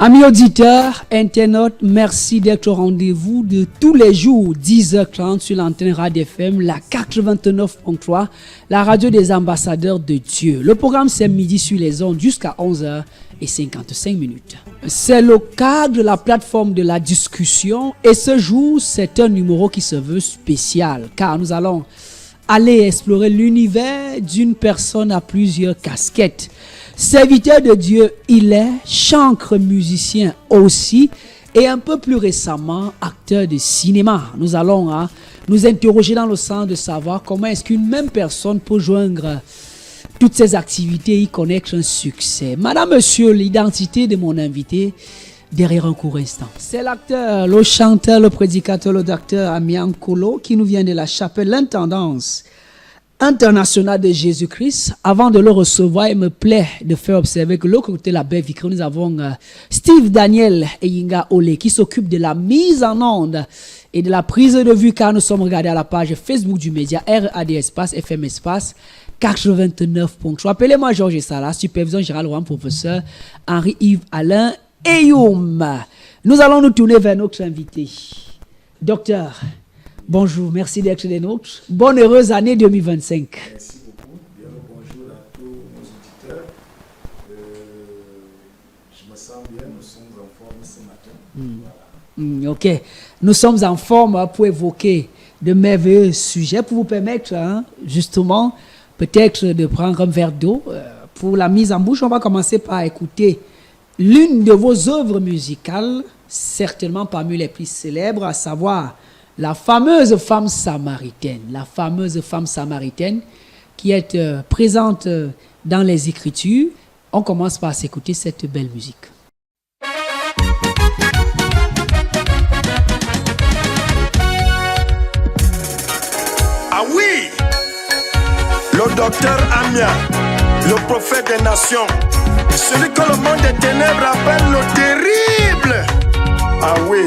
Amis auditeurs, internautes, merci d'être au rendez-vous de tous les jours, 10h30 sur l'antenne Radio FM, la 89.3, la radio des ambassadeurs de Dieu. Le programme c'est midi sur les ondes jusqu'à 11h55. C'est le cadre de la plateforme de la discussion et ce jour, c'est un numéro qui se veut spécial car nous allons aller explorer l'univers d'une personne à plusieurs casquettes. Serviteur de Dieu, il est chantre musicien aussi et un peu plus récemment acteur de cinéma. Nous allons nous interroger dans le sens de savoir comment est-ce qu'une même personne peut joindre toutes ces activités et y connaître un succès. Madame, monsieur, l'identité de mon invité derrière un court instant. C'est l'acteur, le chanteur, le prédicateur, le docteur Amian Kolo qui nous vient de la chapelle L'Intendance international de Jésus-Christ. Avant de le recevoir, il me plaît de faire observer que l'autre côté de la baie vitrine, nous avons Steve Daniel et Yinga Ole qui s'occupent de la mise en onde et de la prise de vue car nous sommes regardés à la page Facebook du média RAD Espace, FM Espace 89.3. Appelez-moi Georges Salah, supervision générale Rouen, professeur Henri-Yves Alain Eyoum. Nous allons nous tourner vers notre invité. Docteur, bonjour, merci d'être des nôtres. Bonne heureuse année 2025. Merci beaucoup. Bien le bonjour à tous nos auditeurs. Je me sens bien, nous sommes en forme ce matin. Voilà. Ok, nous sommes en forme pour évoquer de merveilleux sujets, pour vous permettre justement peut-être de prendre un verre d'eau. Pour la mise en bouche, on va commencer par écouter l'une de vos œuvres musicales, certainement parmi les plus célèbres, à savoir la fameuse femme samaritaine, qui est présente dans les Écritures. On commence par s'écouter cette belle musique. Ah oui, le docteur Amia, le prophète des nations, celui que le monde des ténèbres appelle le terrible. Ah oui.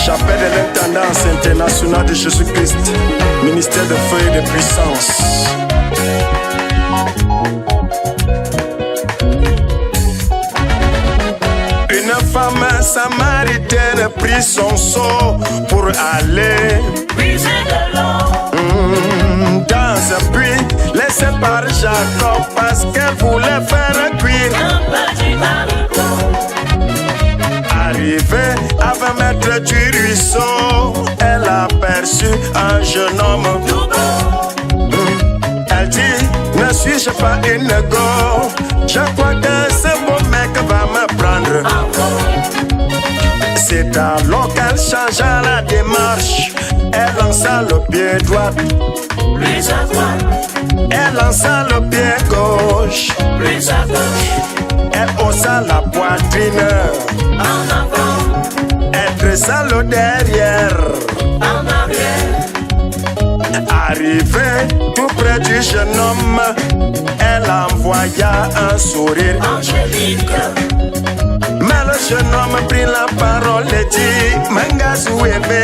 Chapelle de l'Intendance internationale de Jésus-Christ, ministère de feu et de puissance. Une femme samaritaine prit son seau pour aller puiser de l'eau dans un puits laissé par Jacob parce qu'elle voulait faire cuire un petit haricot. Arrivée à 20 mètres du ruisseau, elle aperçut un jeune homme tout beau. Elle dit, ne suis-je pas une go? Je crois que ce beau mec va me prendre. C'est alors qu'elle changea la démarche. Elle lança le pied droit, puis à droite. Elle lança le pied gauche, puis à gauche. Elle haussa la poitrine en avant. Elle dressa le derrière en arrière. Arrivée tout près du jeune homme, elle envoya un sourire angélique. Mais le jeune homme prit la parole et dit, Mangasu ebe,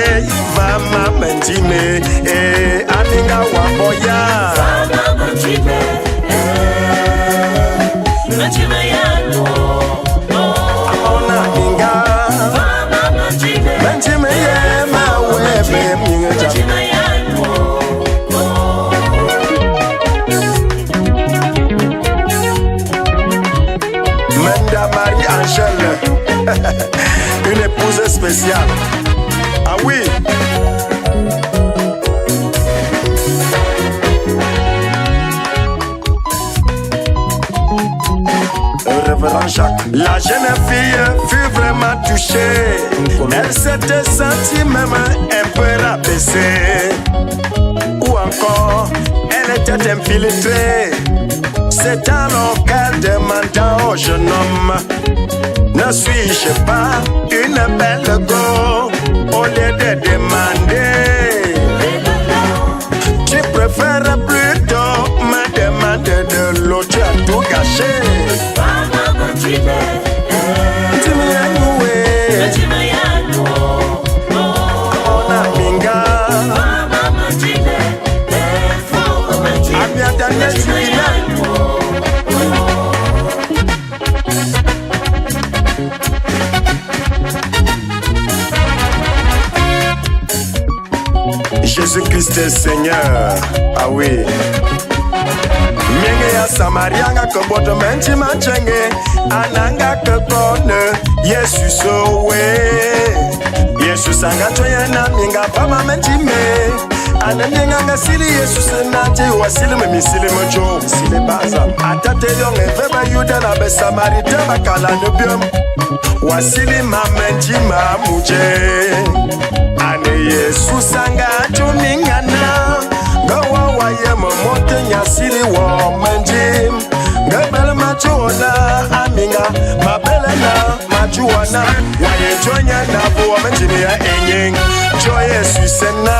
Vama Mendime, et Aninga Waboya. Vama Mendime, Mendime Yano, Amona Ninga, Vama Mendime, Mendime Yema Webe, Mendime Yano. Menda Marie-Angèle, une épouse spéciale. Ah oui. Révérend Jacques. La jeune fille fut vraiment touchée. Elle s'était sentie même un peu rabaissée. Ou encore, elle était infiltrée. C'est alors qu'elle demanda au jeune homme, ne suis-je pas une belle go? Au lieu de demander, tu préfères plutôt me demander de l'eau. Tu as tout gâché. Jésus-Christ est Seigneur. Ah oui. Mingi ya Samarianga koboto menchi manchenge ananga kokone Yesu sowe Yesu sanga toyena minga pama menchi me anenga ngasili Yesu senati wasili memisili mojo sile baza atate yonge veba yuda na be Samarita bakala nobium wasili mamenchi mamuje ane Yesu sanga tumingana gawa waye momote nyasili wa menjim gabele machuona aminga mabele na machuona waye jonya na bo menjim ya enying jo Yesu sena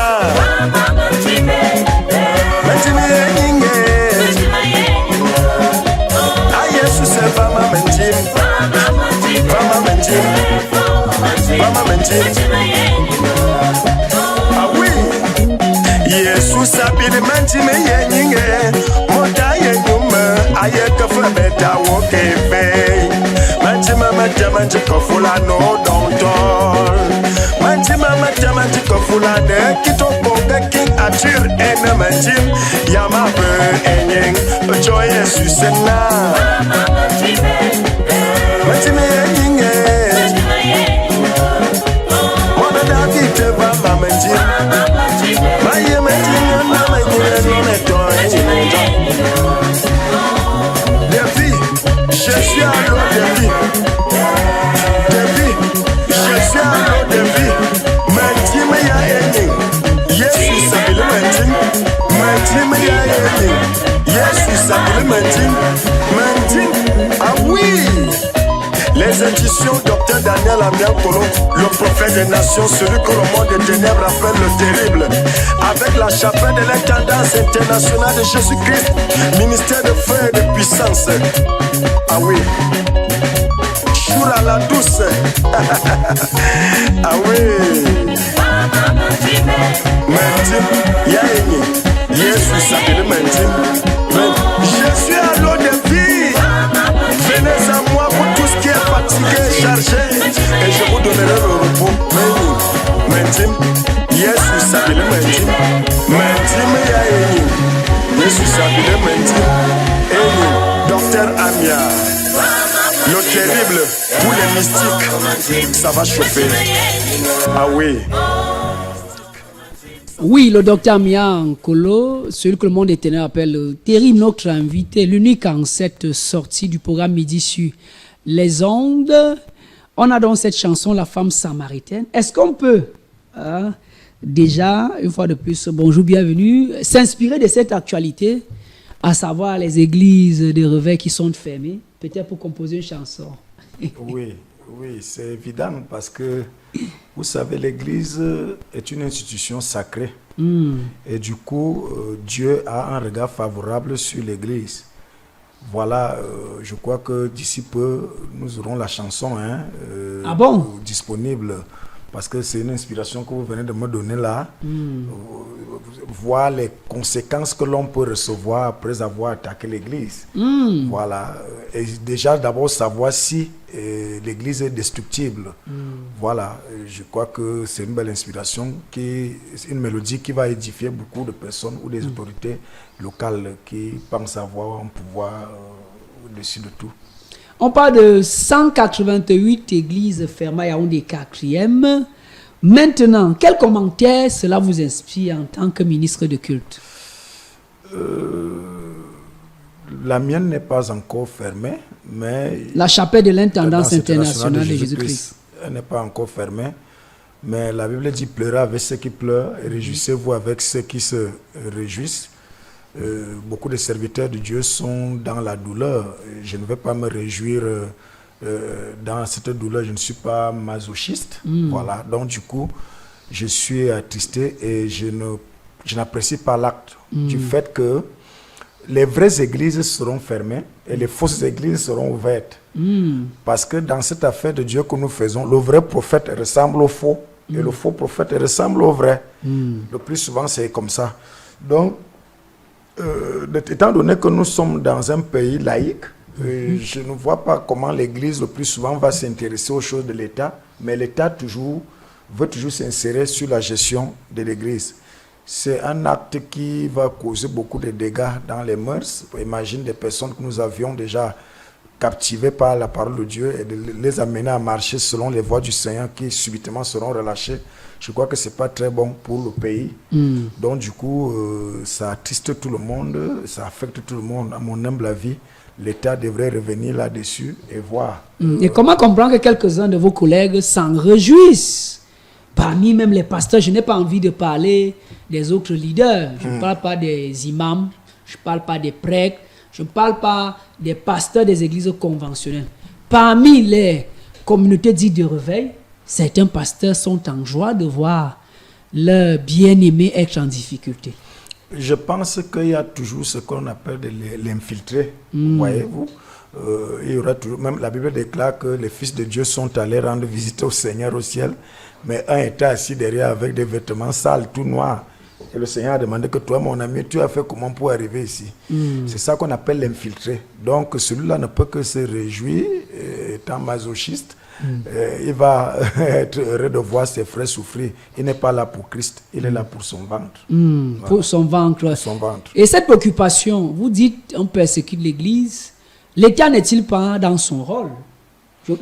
menjim ya enyinge a Yesu se vama menjim vama menjim ah oui Yesu sabili manti me yenyinge moda yenyuma ayeka fabeta wokebe manti mama jamanti kofula no dontol manti mama jamanti kofula ne kitoponga king atur ene manti yama be enying jo Yesu sena manti me yenyinge moda David va manti je suis à l'eau de vie. Je suis à l'eau de vie. Mentim ya ending. Yesu sabili mentim. Mentim ya ending. Yesu sabili mentim. Mentim. Ah oui. Les éditions Dr Daniel Amiel Kolo, le prophète des nations, celui que le monde des ténèbres appelle le terrible. Avec la chapelle de l'intendance internationale de Jésus-Christ, ministère de feu et de puissance. Ah oui. Choura la douce. Ah oui. Mentim, yaini. Yesu s'appelle Mentim. Je suis à l'eau de vie. Venez à moi pour tout ce qui est fatigué, chargé, et je vous donnerai le repos. Mentim, Yesu s'appelle Mentim. Mentim, yaini. Yesu s'appelle Mentim. Eni, Docteur Amia. Le terrible, pour les mystiques, ça va chauffer. Ah oui. Oui, le docteur Mia Nkolo, celui que le monde des ténèbres appelle le terrible, notre invité, l'unique en cette sortie du programme Midi sur les ondes. On a donc cette chanson, La femme samaritaine. Est-ce qu'on peut, déjà, une fois de plus, bonjour, bienvenue, s'inspirer de cette actualité, à savoir les églises de réveil qui sont fermées, peut-être pour composer une chanson? Oui, c'est évident parce que, vous savez, l'Église est une institution sacrée. Et du coup, Dieu a un regard favorable sur l'Église. Voilà, je crois que d'ici peu, nous aurons la chanson disponible. Parce que c'est une inspiration que vous venez de me donner là. Voir les conséquences que l'on peut recevoir après avoir attaqué l'Église. Voilà. Et déjà, d'abord, savoir si l'Église est destructible. Voilà. Je crois que c'est une belle inspiration, une mélodie qui va édifier beaucoup de personnes ou des autorités locales qui pensent avoir un pouvoir au-dessus de tout. On parle de 188 églises fermées à Yaoundé 4e. Maintenant, quel commentaire cela vous inspire en tant que ministre de culte? La mienne n'est pas encore fermée, mais... La chapelle de l'intendance internationale de Jésus-Christ. Elle n'est pas encore fermée, mais la Bible dit « Pleurez avec ceux qui pleurent et réjouissez-vous avec ceux qui se réjouissent ». Beaucoup de serviteurs de Dieu sont dans la douleur. Je ne vais pas me réjouir dans cette douleur. Je ne suis pas masochiste. Voilà. Donc du coup, je suis attristé et je n'apprécie pas l'acte du fait que les vraies églises seront fermées et les fausses églises seront ouvertes. Parce que dans cette affaire de Dieu que nous faisons, le vrai prophète ressemble au faux et le faux prophète ressemble au vrai. Le plus souvent, c'est comme ça. Donc, étant donné que nous sommes dans un pays laïque, je ne vois pas comment l'Église le plus souvent va s'intéresser aux choses de l'État, mais l'État veut toujours s'insérer sur la gestion de l'Église. c'est un acte qui va causer beaucoup de dégâts dans les mœurs. Imagine des personnes que nous avions déjà captivées par la parole de Dieu et de les amener à marcher selon les voies du Seigneur qui subitement seront relâchées. Je crois que ce n'est pas très bon pour le pays. Donc du coup, ça attriste tout le monde, ça affecte tout le monde. À mon humble avis, l'État devrait revenir là-dessus et voir. Et comment comprendre que quelques-uns de vos collègues s'en réjouissent? Parmi même les pasteurs, je n'ai pas envie de parler des autres leaders. Je ne parle pas des imams, je ne parle pas des prêtres, je ne parle pas des pasteurs des églises conventionnelles. Parmi les communautés dites de réveil, certains pasteurs sont en joie de voir leur bien-aimé être en difficulté. Je pense qu'il y a toujours ce qu'on appelle l'infiltré, voyez-vous. Il y aura toujours, même la Bible déclare que les fils de Dieu sont allés rendre visite au Seigneur au ciel, mais un était assis derrière avec des vêtements sales, tout noirs. Et le Seigneur a demandé que toi, mon ami, tu as fait comment pour arriver ici? C'est ça qu'on appelle l'infiltré. Donc celui-là ne peut que se réjouir, étant masochiste. Il va être heureux de voir ses frères souffrir. Il n'est pas là pour Christ, il est là pour son ventre. Voilà. Pour son ventre. Son ventre. Et cette préoccupation, vous dites, on persécute l'Église. L'État n'est-il pas dans son rôle?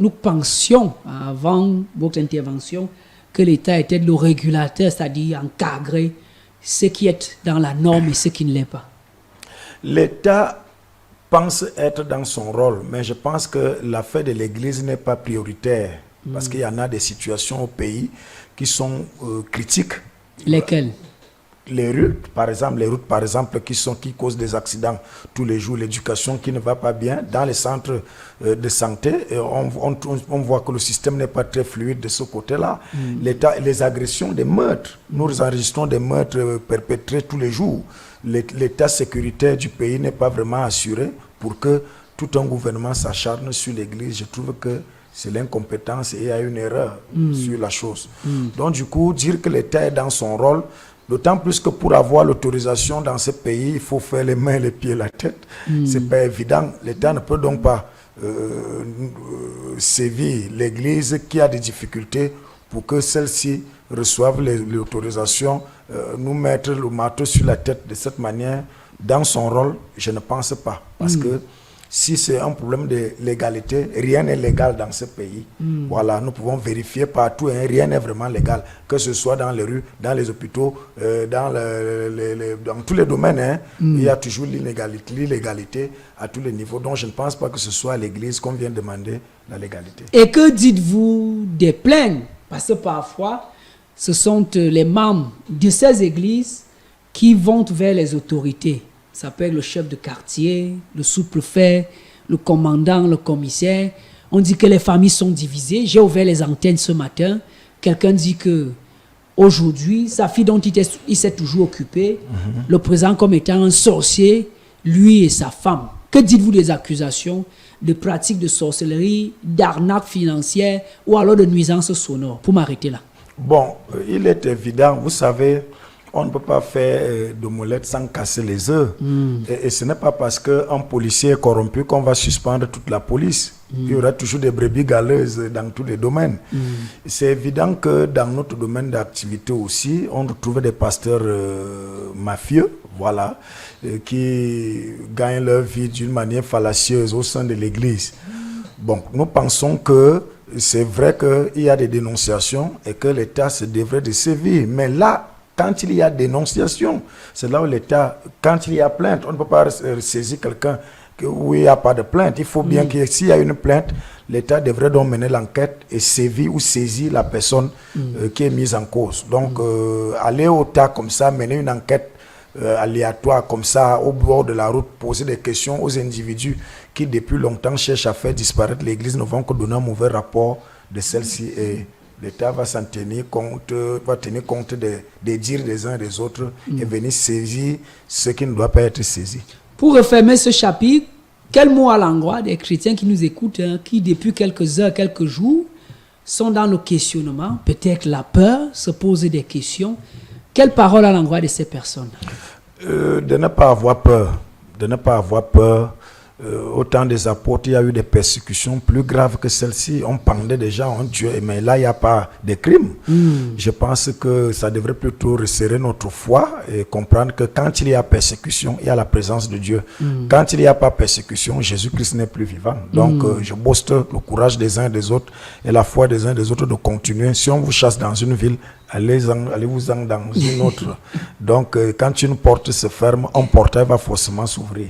Nous pensions, avant votre intervention, que l'État était le régulateur, c'est-à-dire encadrer ce qui est dans la norme et ce qui ne l'est pas. L'État pense être dans son rôle, mais je pense que l'affaire de l'Église n'est pas prioritaire, parce qu'il y en a des situations au pays qui sont critiques. Lesquelles? Les routes, par exemple, qui causent des accidents tous les jours, l'éducation qui ne va pas bien. Dans les centres de santé, on voit que le système n'est pas très fluide de ce côté-là. Les agressions, des meurtres, nous enregistrons des meurtres perpétrés tous les jours. L'état sécuritaire du pays n'est pas vraiment assuré pour que tout un gouvernement s'acharne sur l'Église. Je trouve que c'est l'incompétence et il y a une erreur sur la chose. Donc du coup, dire que l'État est dans son rôle, d'autant plus que pour avoir l'autorisation dans ce pays, il faut faire les mains, les pieds, la tête. C'est pas évident. L'État ne peut donc pas sévir l'Église qui a des difficultés pour que celle-ci reçoive l'autorisation, nous mettre le marteau sur la tête de cette manière. Dans son rôle, je ne pense pas. Parce que si c'est un problème de légalité, rien n'est légal dans ce pays. Voilà, nous pouvons vérifier partout, hein, rien n'est vraiment légal. Que ce soit dans les rues, dans les hôpitaux, dans tous les domaines, hein, il y a toujours l'illégalité à tous les niveaux. Donc je ne pense pas que ce soit à l'Église qu'on vient demander la légalité. Et que dites-vous des plaintes? Parce que parfois, ce sont les membres de ces églises qui vont vers les autorités. Ça peut être le chef de quartier, le sous-préfet, le commandant, le commissaire. On dit que les familles sont divisées. J'ai ouvert les antennes ce matin. Quelqu'un dit que aujourd'hui, sa fille dont il s'est toujours occupé, le présente comme étant un sorcier, lui et sa femme. Que dites-vous des accusations de pratiques de sorcellerie, d'arnaque financière ou alors de nuisances sonores? Pour m'arrêter là. Bon, il est évident, vous savez, on ne peut pas faire d'omelette sans casser les œufs. Et ce n'est pas parce qu'un policier est corrompu qu'on va suspendre toute la police. Il y aura toujours des brebis galeuses dans tous les domaines. C'est évident que dans notre domaine d'activité aussi, on retrouve des pasteurs mafieux, voilà, qui gagnent leur vie d'une manière fallacieuse au sein de l'Église. Bon, nous pensons que c'est vrai qu'il y a des dénonciations et que l'État se devrait de sévir. Mais là, quand il y a dénonciation, c'est là où l'État, quand il y a plainte, on ne peut pas saisir quelqu'un où il n'y a pas de plainte. Il faut bien que s'il y a une plainte, l'État devrait donc mener l'enquête et sévir ou saisir la personne qui est mise en cause. Donc, aller au tas comme ça, mener une enquête aléatoire comme ça, au bord de la route, poser des questions aux individus qui depuis longtemps cherchent à faire disparaître l'Église, ne vont que donner un mauvais rapport de celle-ci et l'État va s'en tenir compte, va tenir compte des dires des uns et des autres et venir saisir ce qui ne doit pas être saisi. Pour refermer ce chapitre, quel mot à l'endroit des chrétiens qui nous écoutent, hein, qui depuis quelques heures, quelques jours, sont dans le questionnement, peut-être la peur, se poser des questions. Quelle parole à l'endroit de ces personnes? De ne pas avoir peur. De ne pas avoir peur. au temps des apôtres, il y a eu des persécutions plus graves que celles-ci. On pendait des gens, on tuait, mais là, il n'y a pas de crime. Je pense que ça devrait plutôt resserrer notre foi et comprendre que quand il y a persécution, il y a la présence de Dieu. Quand il n'y a pas persécution, Jésus-Christ n'est plus vivant. Donc, je boste le courage des uns et des autres et la foi des uns et des autres de continuer. Si on vous chasse dans une ville, allez-vous-en dans une autre. Donc, quand une porte se ferme, un portail va forcément s'ouvrir.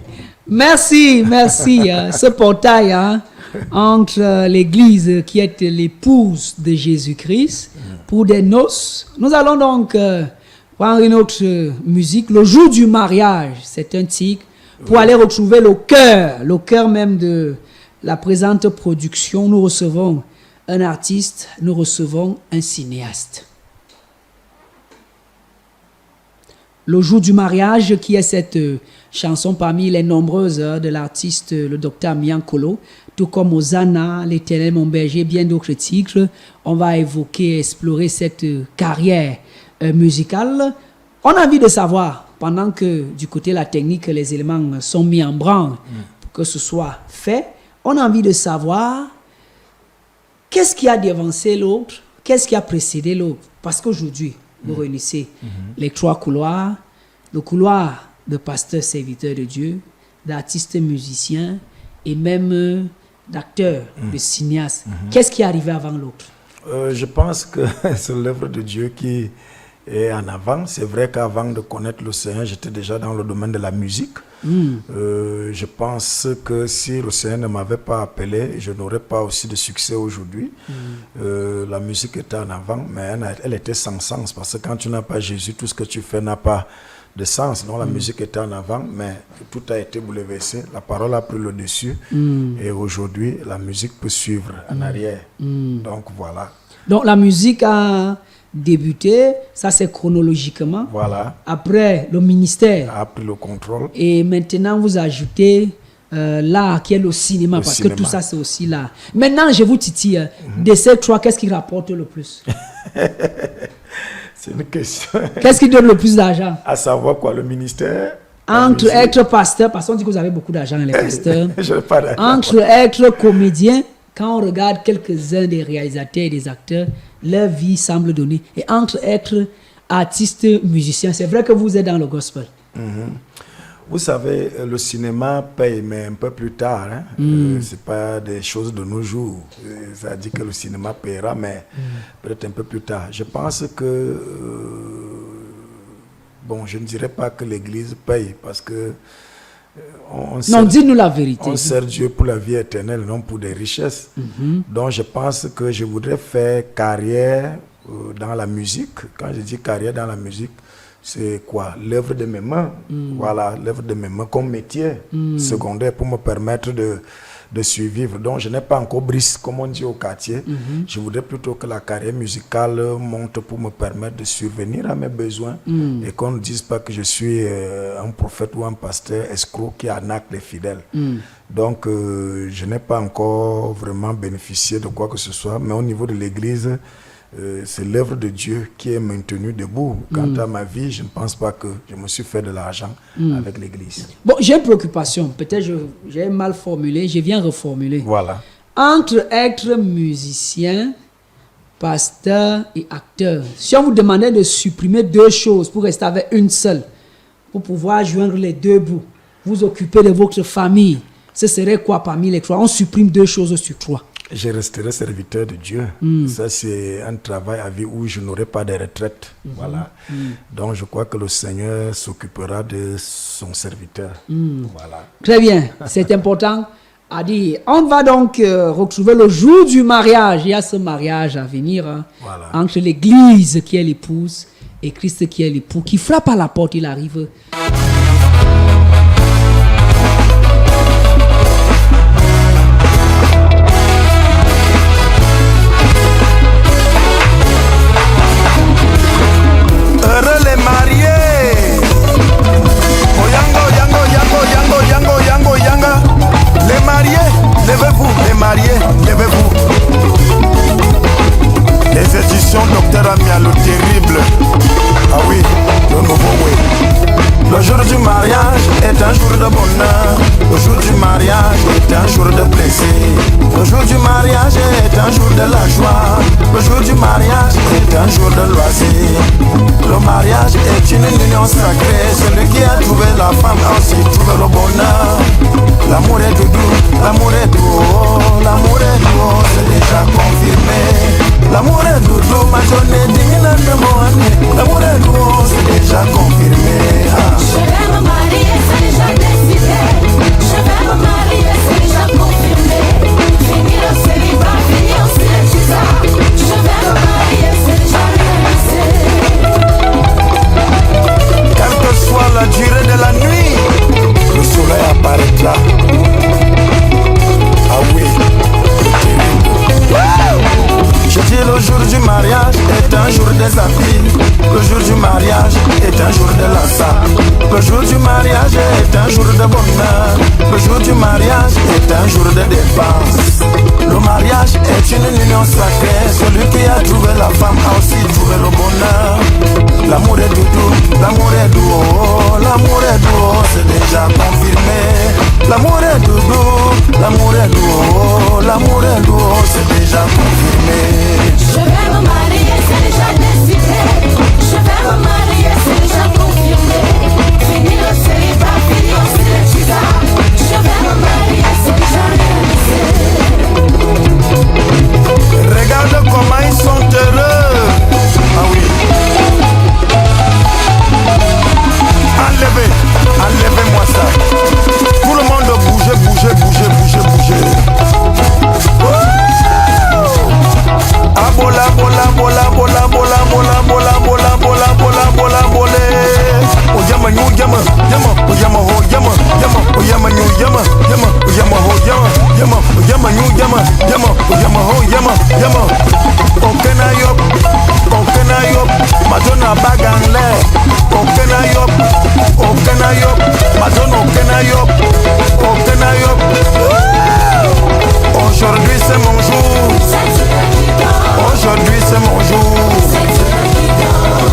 Merci. Ce portail entre l'Église qui est l'épouse de Jésus-Christ pour des noces. Nous allons donc prendre une autre musique, Le jour du mariage. C'est un titre pour aller retrouver le cœur même de la présente production. Nous recevons un artiste, nous recevons un cinéaste. Le jour du mariage, qui est cette chanson parmi les nombreuses de l'artiste, le docteur Miankolo, tout comme Hosanna, L'Éternel mon berger, bien d'autres titres. On va évoquer, explorer cette carrière musicale. On a envie de savoir, pendant que du côté de la technique, les éléments sont mis en branle pour que ce soit fait, on a envie de savoir qu'est-ce qui a devancé l'autre, qu'est-ce qui a précédé l'autre. Parce qu'aujourd'hui, vous réunissez les trois couloirs, le couloir de pasteur serviteur de Dieu, d'artistes musiciens et même d'acteurs, de cinéastes. Qu'est-ce qui est arrivé avant l'autre? Je pense que c'est l'œuvre de Dieu qui est en avant. C'est vrai qu'avant de connaître le Seigneur, j'étais déjà dans le domaine de la musique. Je pense que si le Seigneur ne m'avait pas appelé, je n'aurais pas aussi de succès aujourd'hui. La musique était en avant, mais elle était sans sens, parce que quand tu n'as pas Jésus, tout ce que tu fais n'a pas de sens. Donc la musique était en avant, mais tout a été bouleversé. La parole a pris le dessus, et aujourd'hui, la musique peut suivre en arrière. Donc voilà. Donc la musique a débuté, ça c'est chronologiquement. Voilà. Après, le ministère a pris le contrôle. Et maintenant, vous ajoutez l'art qui est le cinéma, parce que tout ça c'est aussi l'art. Maintenant, je vous titille. De ces trois, qu'est-ce qui rapporte le plus? C'est une question. Qu'est-ce qui donne le plus d'argent? À savoir quoi, le ministère? Entre être pasteur, parce qu'on dit que vous avez beaucoup d'argent, les pasteurs. Je n'ai pas d'argent. Entre être comédien, quand on regarde quelques-uns des réalisateurs et des acteurs, leur vie semble donner. Et entre être artiste, musicien, c'est vrai que vous êtes dans le gospel. Vous savez, le cinéma paye, mais un peu plus tard. C'est pas des choses de nos jours. Ça dit que le cinéma paiera, mais peut-être un peu plus tard. Je pense que, je ne dirais pas que l'Église paye, parce que non, dis-nous la vérité. On sert Dieu pour la vie éternelle, non pour des richesses. Donc je pense que je voudrais faire carrière dans la musique. Quand je dis carrière dans la musique, c'est quoi? L'œuvre de mes mains. Voilà, l'œuvre de mes mains comme métier secondaire pour me permettre de survivre. Donc je n'ai pas encore brise, comme on dit au quartier. Je voudrais plutôt que la carrière musicale monte pour me permettre de survenir à mes besoins et qu'on ne dise pas que je suis un prophète ou un pasteur escroc qui arnaque les fidèles. Donc je n'ai pas encore vraiment bénéficié de quoi que ce soit, mais au niveau de l'Église, c'est l'œuvre de Dieu qui est maintenue debout. Quant à ma vie, je ne pense pas que je me suis fait de l'argent avec l'Église. Bon, j'ai une préoccupation. Peut-être j'ai mal formulé, je viens reformuler. Voilà. Entre être musicien, pasteur et acteur, si on vous demandait de supprimer deux choses pour rester avec une seule, pour pouvoir joindre les deux bouts, vous occuper de votre famille, ce serait quoi parmi les trois? On supprime deux choses sur trois. Je resterai serviteur de Dieu. Ça, c'est un travail à vie où je n'aurai pas de retraite. Voilà. Donc, je crois que le Seigneur s'occupera de son serviteur. Voilà. Très bien. C'est important à dire. On va donc retrouver le jour du mariage. Il y a ce mariage à venir voilà. Entre l'Église qui est l'épouse et Christ qui est l'époux, qui frappe à la porte. Il arrive. Levez-vous, les mariés, levez-vous. Les éditions Docteur Amia, le terrible. Ah oui, le nouveau oui. Le jour du mariage est un jour de loisir. Le mariage est une union sacrée. Celui qui a trouvé la femme a aussi trouvé le bonheur. L'amour est doudou, l'amour est doux, l'amour est doux, c'est déjà confirmé. L'amour est doudou, ma journée divine de mon année. L'amour est doux, c'est déjà confirmé. Je vais me marier, c'est déjà décidé. Je vais me marier, c'est déjà confirmé. Fini le célibat, fini aussi le chisa. Je vais me marier, c'est déjà réalisé. Quelle que soit la durée de la nuit, le soleil apparaîtra. Ah oui. Je dis le jour du mariage est un jour des habits. Le jour du mariage est un jour de la Le jour du mariage est un jour de bonheur. Le jour du mariage est un jour de dépense. Le mariage est une union sacrée. Celui qui a trouvé la femme a aussi trouvé le bonheur. L'amour est doudou, l'amour est doux, l'amour est doux, c'est déjà confirmé. L'amour est doudou, l'amour est doux, l'amour est doux, c'est déjà confirmé. Je vais me marier, c'est déjà décidé. Je vais me marier, c'est déjà confirmé. Fini le célibat, fini aussi le chisa. Je vais me marier, c'est déjà réalisé. Regarde comment ils sont heureux. Ah oui. Enlevez, enlevez-moi ça. Tout le monde bougez, bougez, bougez, bougez, bougez. Abola, bola, bola, bola, bola, bola, bola, bola, bola, bola, bola, bola. Oh yama, new yama, yama, oh yama, ho yama, yama, oh yama, new yama, yama, oh yama, ho yama, yama, oh yama, new yama, yama, oh yama, ho yama, yama. Okenayop, Okenayop, Madonna Baganle, Okenayop, Okenayop, Madonna Okenayop, Okenayop. Aujourd'hui c'est mon jour. Aujourd'hui c'est mon jour.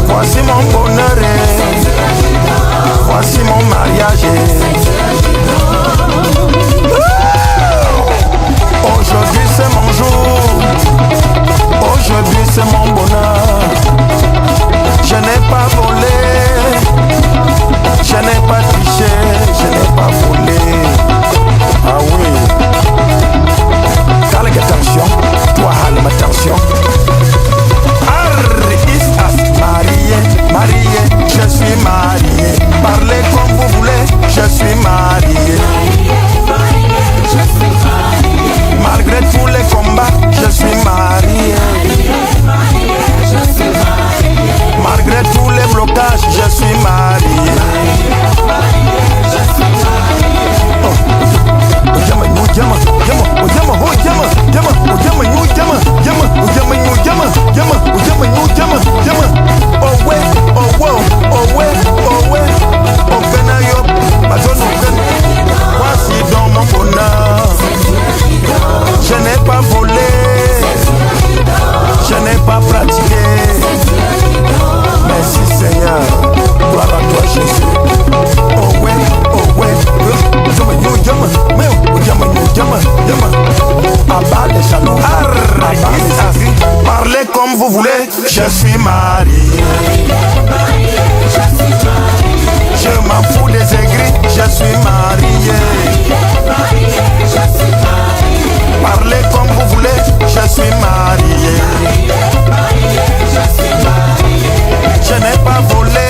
Voici mon bonheur. Voici mon mariage. Aujourd'hui c'est mon jour. Aujourd'hui c'est mon bonheur. Je n'ai pas volé. Je n'ai pas triché. Je n'ai pas volé. Ah oui. Calme attention. Toi calme attention. Marié, marié, je suis marié. Parlez comme vous voulez, je suis marié. Malgré tous les combats, je suis marié. Malgré tous les blocages, je suis marié. Voici dans mon bonheur. Je n'ai pas volé. Je n'ai pas pratiqué. Merci Seigneur. Gloire à toi Jésus. Oh ouais, oh ouais. Parlez comme vous voulez, je suis marié. Je m'en fous des aigris, je suis marié. Parlez comme vous voulez, je suis marié. Je n'ai pas volé.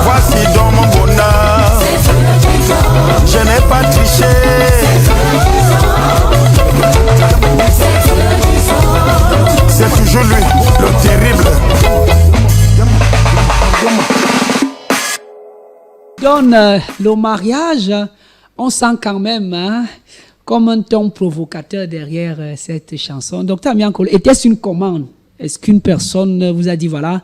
Voici dans mon bonheur. Je n'ai pas triché. C'est toujours lui, le terrible. Dans le mariage, on sent quand même comme un ton provocateur derrière cette chanson. Docteur Miankolo, était-ce une commande? Est-ce qu'une personne vous a dit, voilà,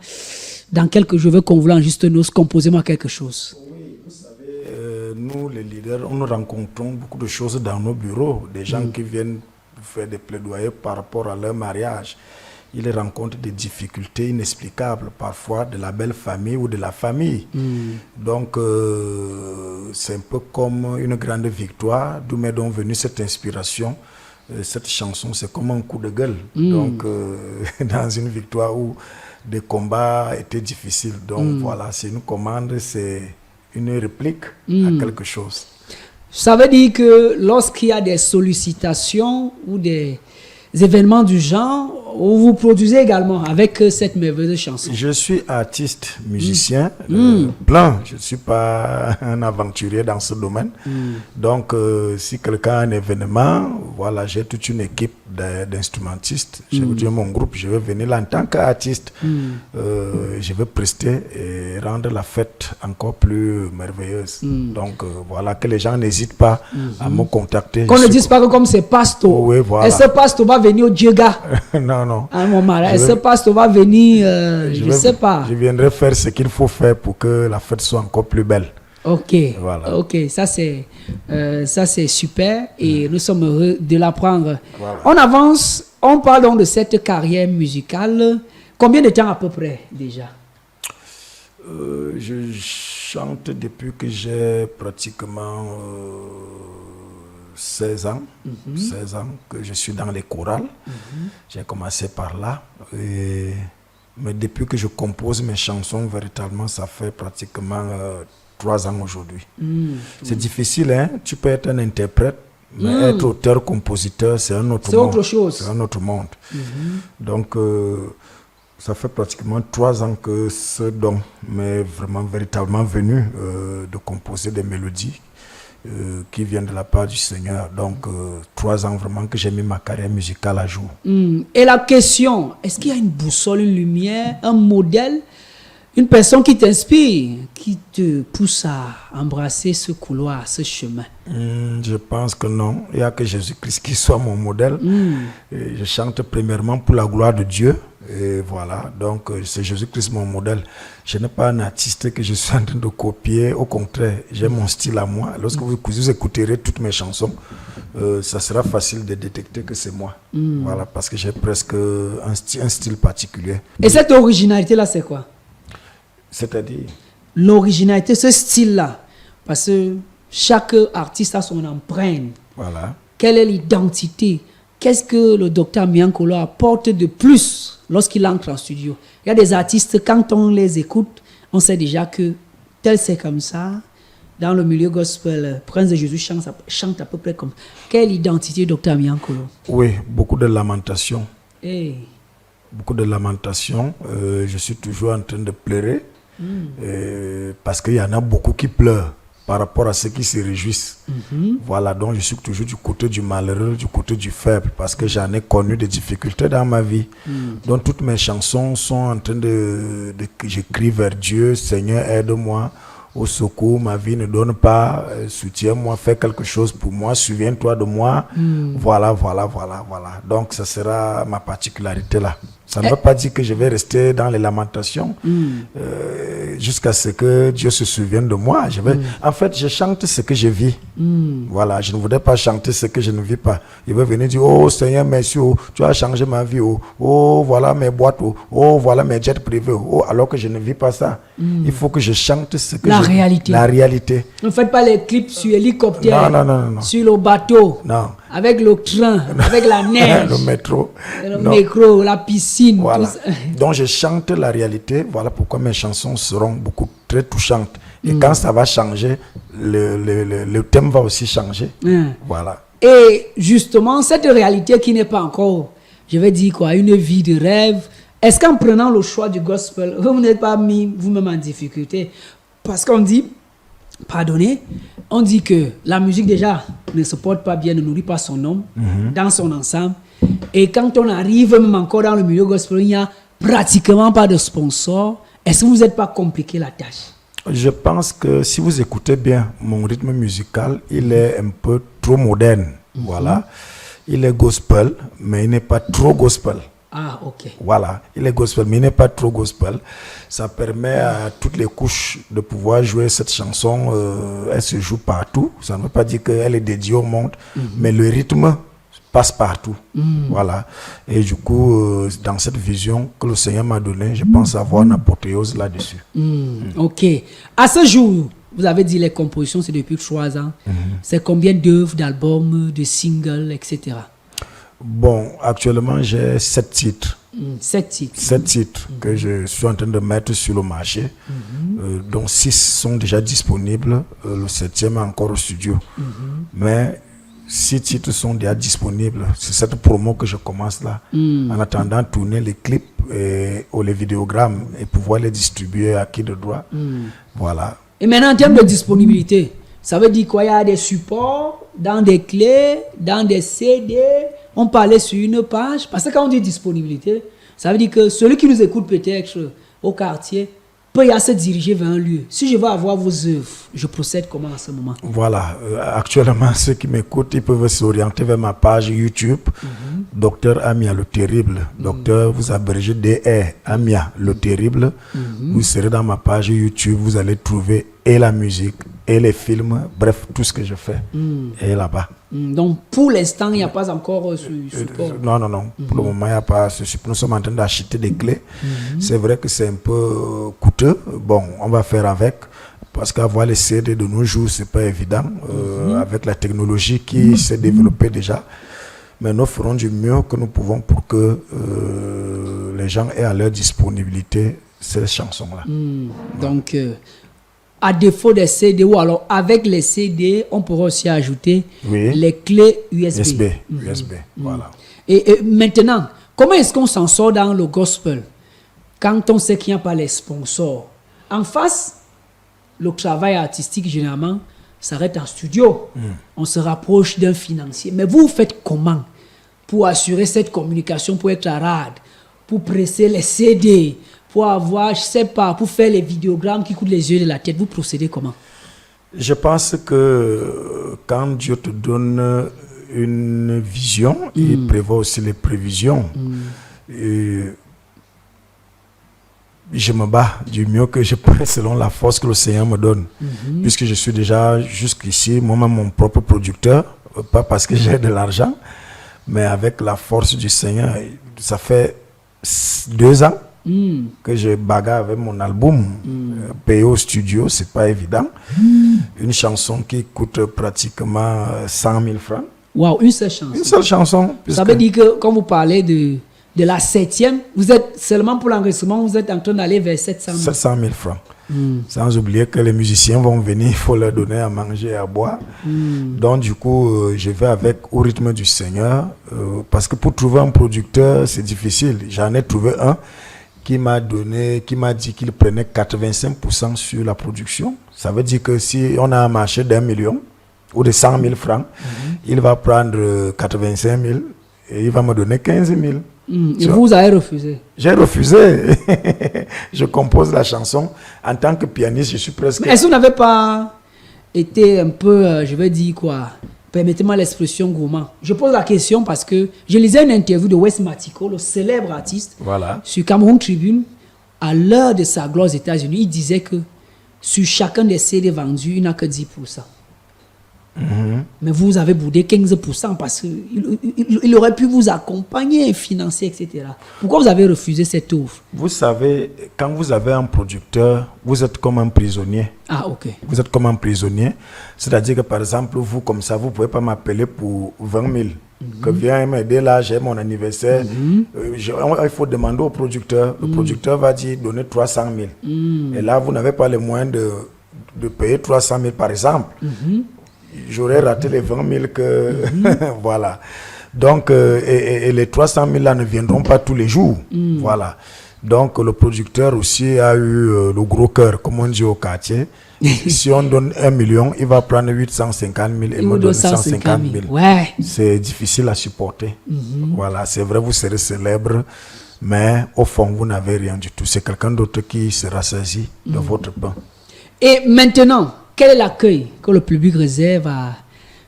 dans quelques jours, je veux qu'on vous enregistre, composez-moi quelque chose? Oui, vous savez, nous les leaders, nous rencontrons beaucoup de choses dans nos bureaux. Des gens qui viennent faire des plaidoyers par rapport à leur mariage. Ils rencontrent des difficultés inexplicables, parfois de la belle famille ou de la famille. Donc, c'est un peu comme une grande victoire, d'où m'est donc venue cette inspiration cette chanson, c'est comme un coup de gueule. Donc, dans une victoire où des combats étaient difficiles. Donc, voilà, c'est une commande, c'est une réplique à quelque chose. Ça veut dire que lorsqu'il y a des sollicitations ou des événements du genre, vous produisez également avec cette merveilleuse chanson. Je suis artiste, musicien, plein. Je ne suis pas un aventurier dans ce domaine. Donc, si quelqu'un a un événement, voilà, j'ai toute une équipe d'instrumentistes. Je veux dire, mon groupe, je vais venir là en tant qu'artiste. Je vais prester et rendre la fête encore plus merveilleuse. Donc, voilà, que les gens n'hésitent pas à me contacter. Qu'on ne dise pas que comme c'est Pasto, oui, voilà. Et ce Pasto va venir au Djega. Non. À un moment là, ce Pasto va venir, je ne sais pas. Je viendrai faire ce qu'il faut faire pour que la fête soit encore plus belle. Ok, voilà. Ok, ça c'est super et nous sommes heureux de l'apprendre. Voilà. On avance, on parle donc de cette carrière musicale. Combien de temps à peu près déjà? Je chante depuis que j'ai pratiquement 16 ans. 16 ans que je suis dans les chorales. J'ai commencé par là. Mais depuis que je compose mes chansons, véritablement, ça fait pratiquement 3 ans aujourd'hui. C'est difficile, hein? Tu peux être un interprète, mais être auteur-compositeur, c'est un autre monde. C'est autre chose. C'est un autre monde. Donc, ça fait pratiquement 3 ans que ce don m'est vraiment véritablement venu de composer des mélodies qui viennent de la part du Seigneur. Donc, 3 ans vraiment que j'ai mis ma carrière musicale à jour. Et la question, est-ce qu'il y a une boussole, une lumière, un modèle, une personne qui t'inspire, qui te pousse à embrasser ce couloir, ce chemin? Je pense que non. Il n'y a que Jésus-Christ qui soit mon modèle. Et je chante premièrement pour la gloire de Dieu. Et voilà, donc c'est Jésus-Christ mon modèle. Je n'ai pas un artiste que je suis en train de copier. Au contraire, j'ai mon style à moi. Lorsque vous écouterez toutes mes chansons, ça sera facile de détecter que c'est moi. Voilà, parce que j'ai presque un style particulier. Et cette originalité-là, c'est quoi? C'est-à-dire? L'originalité, ce style-là. Parce que chaque artiste a son empreinte. Voilà. Quelle est l'identité? Qu'est-ce que le docteur Miankolo apporte de plus lorsqu'il entre en studio? Il y a des artistes, quand on les écoute, on sait déjà que tel c'est comme ça. Dans le milieu gospel, Prince de Jésus chante à peu près comme ça. Quelle identité, docteur Miankolo? Oui, beaucoup de lamentations. Hey. Beaucoup de lamentations. Je suis toujours en train de pleurer. Parce qu'il y en a beaucoup qui pleurent par rapport à ceux qui se réjouissent. Voilà, donc je suis toujours du côté du malheureux, du côté du faible, parce que j'en ai connu des difficultés dans ma vie. Donc toutes mes chansons sont en train que j'écris vers Dieu: Seigneur, aide-moi, au secours, ma vie ne donne pas, soutiens-moi, fais quelque chose pour moi, souviens-toi de moi. Voilà. Donc ça sera ma particularité là. Ça ne veut pas dire que je vais rester dans les lamentations jusqu'à ce que Dieu se souvienne de moi. En fait, je chante ce que je vis. Voilà, je ne voudrais pas chanter ce que je ne vis pas. Il va venir dire: oh Seigneur, merci, oh, tu as changé ma vie, oh voilà mes boîtes, oh voilà mes jets privés, oh, alors que je ne vis pas ça. Il faut que je chante ce que réalité. La réalité. Ne faites pas les clips sur hélicoptère, non. sur le bateau, non. Avec le train, avec la neige, le métro, la piscine. Voilà. Donc je chante la réalité. Voilà pourquoi mes chansons seront très touchantes. Et quand ça va changer, le thème va aussi changer. Voilà. Et justement, cette réalité qui n'est pas encore, je vais dire quoi, une vie de rêve. Est-ce qu'en prenant le choix du gospel, vous n'êtes pas mis vous-même en difficulté? Parce qu'on dit, pardonnez, on dit que la musique déjà ne se porte pas bien, ne nourrit pas son homme dans son ensemble. Et quand on arrive même encore dans le milieu gospel, il n'y a pratiquement pas de sponsor. Est-ce que vous n'êtes pas compliqué la tâche? Je pense que si vous écoutez bien mon rythme musical, il est un peu trop moderne. Voilà. Il est gospel, mais il n'est pas trop gospel. Ah, ok. Voilà, il est gospel, mais il n'est pas trop gospel. Ça permet à toutes les couches de pouvoir jouer cette chanson. Elle se joue partout. Ça ne veut pas dire qu'elle est dédiée au monde, mais le rythme passe partout. Voilà. Et du coup, dans cette vision que le Seigneur m'a donnée, je pense avoir une apothéose là-dessus. Ok. À ce jour, vous avez dit les compositions, c'est depuis 3 ans. C'est combien d'œuvres, d'albums, de singles, etc.? Bon, actuellement, j'ai 7 titres. 7 titres. 7 titres que je suis en train de mettre sur le marché, dont 6 sont déjà disponibles. Le 7e est encore au studio. Mais 6 titres sont déjà disponibles. C'est cette promo que je commence là. En attendant de tourner les clips ou les vidéogrammes et pouvoir les distribuer à qui de droit. Voilà. Et maintenant, en termes de disponibilité, ça veut dire quoi? Il y a des supports, dans des clés, dans des CD. On parlait sur une page. Parce que quand on dit disponibilité, ça veut dire que celui qui nous écoute peut-être au quartier peut y aller se diriger vers un lieu. Si je veux avoir vos œuvres, je procède comment à ce moment? Voilà. Actuellement, ceux qui m'écoutent, ils peuvent s'orienter vers ma page YouTube, Docteur Amia le Terrible. Docteur, vous abrégez DR Amia le Terrible. Vous serez dans ma page YouTube, vous allez trouver et la musique, et les films, bref, tout ce que je fais est là-bas. Donc, pour l'instant, il n'y a pas encore ce support. Non. Pour le moment, il n'y a pas ce support. Nous sommes en train d'acheter des clés. C'est vrai que c'est un peu coûteux. Bon, on va faire avec. Parce qu'avoir les CD de nos jours, ce n'est pas évident. Avec la technologie qui s'est développée déjà. Mais nous ferons du mieux que nous pouvons pour que les gens aient à leur disponibilité ces chansons-là. Donc, à défaut des CD ou alors avec les CD, on pourra aussi ajouter les clés USB. USB, voilà. Et maintenant, comment est-ce qu'on s'en sort dans le gospel quand on sait qu'il n'y a pas les sponsors? En face, le travail artistique, généralement, s'arrête en studio. On se rapproche d'un financier. Mais vous faites comment pour assurer cette communication, pour être à rade, pour presser les CD, pour avoir, je ne sais pas, pour faire les vidéogrammes qui coûtent les yeux de la tête? Vous procédez comment? Je pense que quand Dieu te donne une vision, il prévoit aussi les prévisions. Et je me bats du mieux que je peux selon la force que le Seigneur me donne. Puisque je suis déjà jusqu'ici, moi-même mon propre producteur, pas parce que j'ai de l'argent, mais avec la force du Seigneur. Ça fait 2 ans que je bagarre avec mon album, payé au studio, c'est pas évident. Une chanson qui coûte pratiquement 100 000 francs. Waouh, une seule chanson. Une seule chanson. Ça veut dire que quand vous parlez de la 7e, vous êtes seulement pour l'enregistrement, vous êtes en train d'aller vers 700 000. 700 000 francs. Sans oublier que les musiciens vont venir, il faut leur donner à manger et à boire. Donc du coup, je vais au rythme du Seigneur. Parce que pour trouver un producteur, c'est difficile. J'en ai trouvé un qui m'a dit qu'il prenait 85% sur la production. Ça veut dire que si on a un marché d'1 million ou de 100 000 francs, il va prendre 85 000 et il va me donner 15 000. Et vous avez refusé? J'ai refusé. Je compose la chanson. En tant que pianiste, je suis presque... Est-ce que vous n'avez pas été un peu, je vais dire quoi, permettez-moi l'expression gourmand? Je pose la question parce que je lisais une interview de Wes Matiko, le célèbre artiste, sur Cameroun Tribune. À l'heure de sa gloire aux États-Unis, il disait que sur chacun des CD vendus, il n'a que 10%. Mais vous avez boudé 15% parce qu'il aurait pu vous accompagner, financer, etc. Pourquoi vous avez refusé cette offre? Vous savez, quand vous avez un producteur, vous êtes comme un prisonnier. Ah, ok. Vous êtes comme un prisonnier. C'est-à-dire que, par exemple, vous, comme ça, vous ne pouvez pas m'appeler pour 20 000. Que viens m'aider là, j'ai mon anniversaire. Il faut demander au producteur. Le producteur va dire, donnez 300 000. Et là, vous n'avez pas les moyens de payer 300 000, par exemple. J'aurais raté les 20 000 que... voilà. Donc, et les 300 000 là ne viendront pas tous les jours. Voilà. Donc, le producteur aussi a eu le gros cœur, comme on dit au quartier. Si on donne 1 million, il va prendre 850 000 et me donne 150 000. Ouais. C'est difficile à supporter. Voilà, c'est vrai, vous serez célèbre, mais au fond, vous n'avez rien du tout. C'est quelqu'un d'autre qui sera saisi de votre pain. Et maintenant, quel est l'accueil que le public réserve à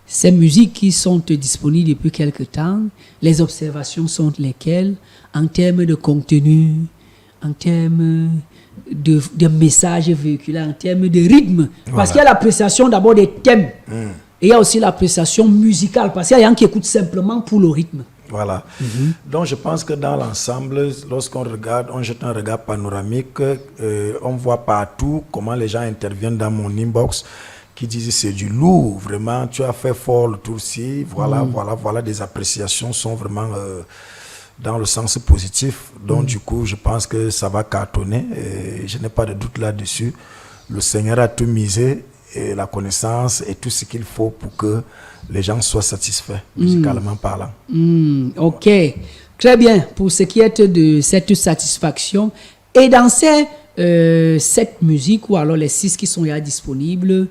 ces musiques qui sont disponibles depuis quelque temps? Les observations sont lesquelles en termes de contenu, en termes de messages véhiculés, en termes de rythme? Parce qu'il y a l'appréciation d'abord des thèmes et il y a aussi l'appréciation musicale parce qu'il y a des gens qui écoutent simplement pour le rythme. Voilà. Donc je pense que dans l'ensemble, lorsqu'on regarde, on jette un regard panoramique, on voit partout comment les gens interviennent dans mon inbox, qui disent c'est du lourd, vraiment, tu as fait fort le tour-ci, voilà, des appréciations sont vraiment dans le sens positif. Donc du coup, je pense que ça va cartonner et je n'ai pas de doute là-dessus. Le Seigneur a tout misé, et la connaissance et tout ce qu'il faut pour que les gens soient satisfaits, musicalement parlant. Ok, très bien, pour ce qui est de cette satisfaction. Et dans cette musique, ou alors les 6 qui sont là disponibles,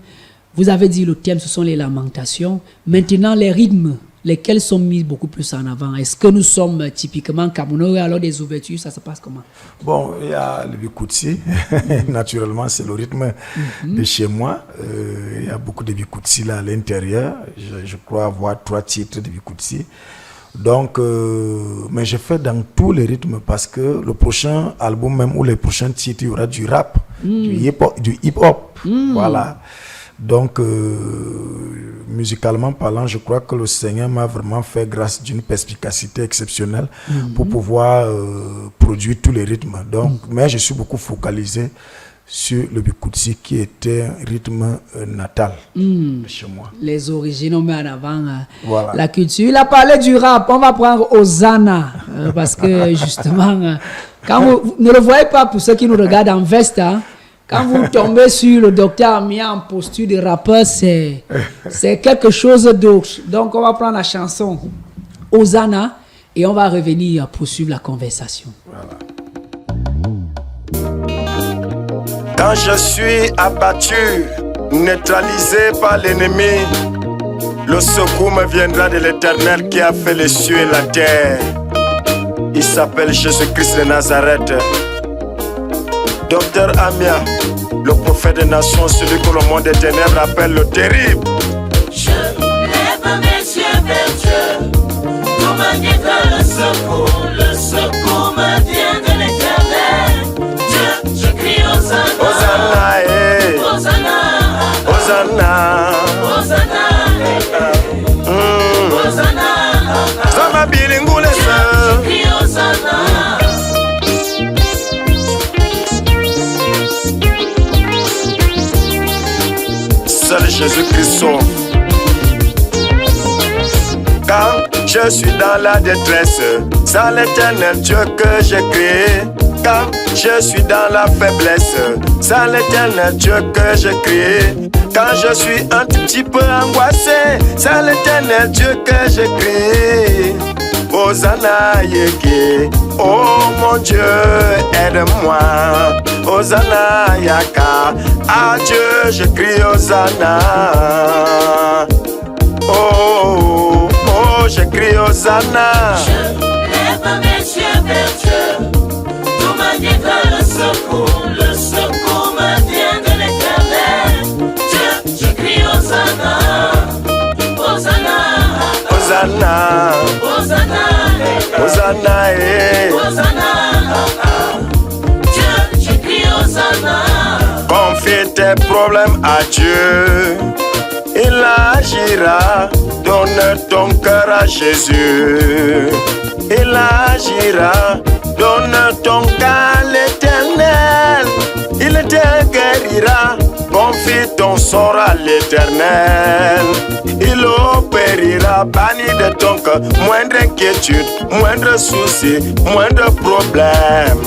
vous avez dit le thème, ce sont les lamentations. Maintenant, les rythmes, lesquels sont mis beaucoup plus en avant? Est-ce que nous sommes typiquement Camerounais, alors des ouvertures, ça se passe comment? Bon, il y a le Bikoutsi, naturellement, c'est le rythme de chez moi. Il y a beaucoup de Bikoutsi là à l'intérieur. Je crois avoir 3 titres de Bikoutsi. Donc, mais je fais dans tous les rythmes parce que le prochain album, même ou les prochains titres, il y aura du rap, du hip-hop. Voilà. Donc, musicalement parlant, je crois que le Seigneur m'a vraiment fait grâce d'une perspicacité exceptionnelle pour pouvoir produire tous les rythmes. Donc, mais je suis beaucoup focalisé sur le Bikoutsi qui était un rythme natal de chez moi. Les origines, on met en avant Voilà. la culture. Il a parlé du rap, on va prendre Hosanna parce que justement, quand vous ne le voyez pas pour ceux qui nous regardent en veste, hein, quand vous tombez sur le docteur Amia en posture de rappeur, c'est quelque chose d'autre. Donc on va prendre la chanson Hosanna et on va revenir poursuivre la conversation. Voilà. Quand je suis abattu, neutralisé par l'ennemi, le secours me viendra de l'Éternel qui a fait les cieux et la terre. Il s'appelle Jésus-Christ de Nazareth. Docteur Amia, le prophète des nations, celui que le monde des ténèbres appelle le terrible. Je lève mes yeux vers Dieu, tout m'indiquera le secours me vient de l'Éternel. Dieu, je crie Hosanna, Hosanna, eh. Hosanna, Hosanna, Hosanna, Hosanna, Zama bilingule je sa. crie Hosanna. Seul Jésus-Christ sauve. Quand je suis dans la détresse, c'est l'Éternel Dieu que j'ai créé. Quand je suis dans la faiblesse, c'est l'Éternel Dieu que j'ai créé. Quand je suis un petit peu angoissé, c'est l'Éternel Dieu que j'ai créé. Hosanna Yeke, oh mon Dieu, aide-moi. Hosanna Yaka, à Dieu je crie Hosanna. Oh, oh, je crie Hosanna. Je lève mes yeux vers Dieu, tout m'indiquera le secours me vient de l'Éternel. Dieu, je crie Hosanna, Hosanna, Hosanna, Hosanna, Hosanna, eh. Hosanna, Dieu, je crie Hosanna. Confie tes problèmes à Dieu, il agira. Donne ton cœur à Jésus, il agira. Donne ton cœur à l'Éternel, il te guérira. Confie ton sort à l'Éternel, il opérera. Banni de ton cœur moindre inquiétude, moindre souci, moindre problème.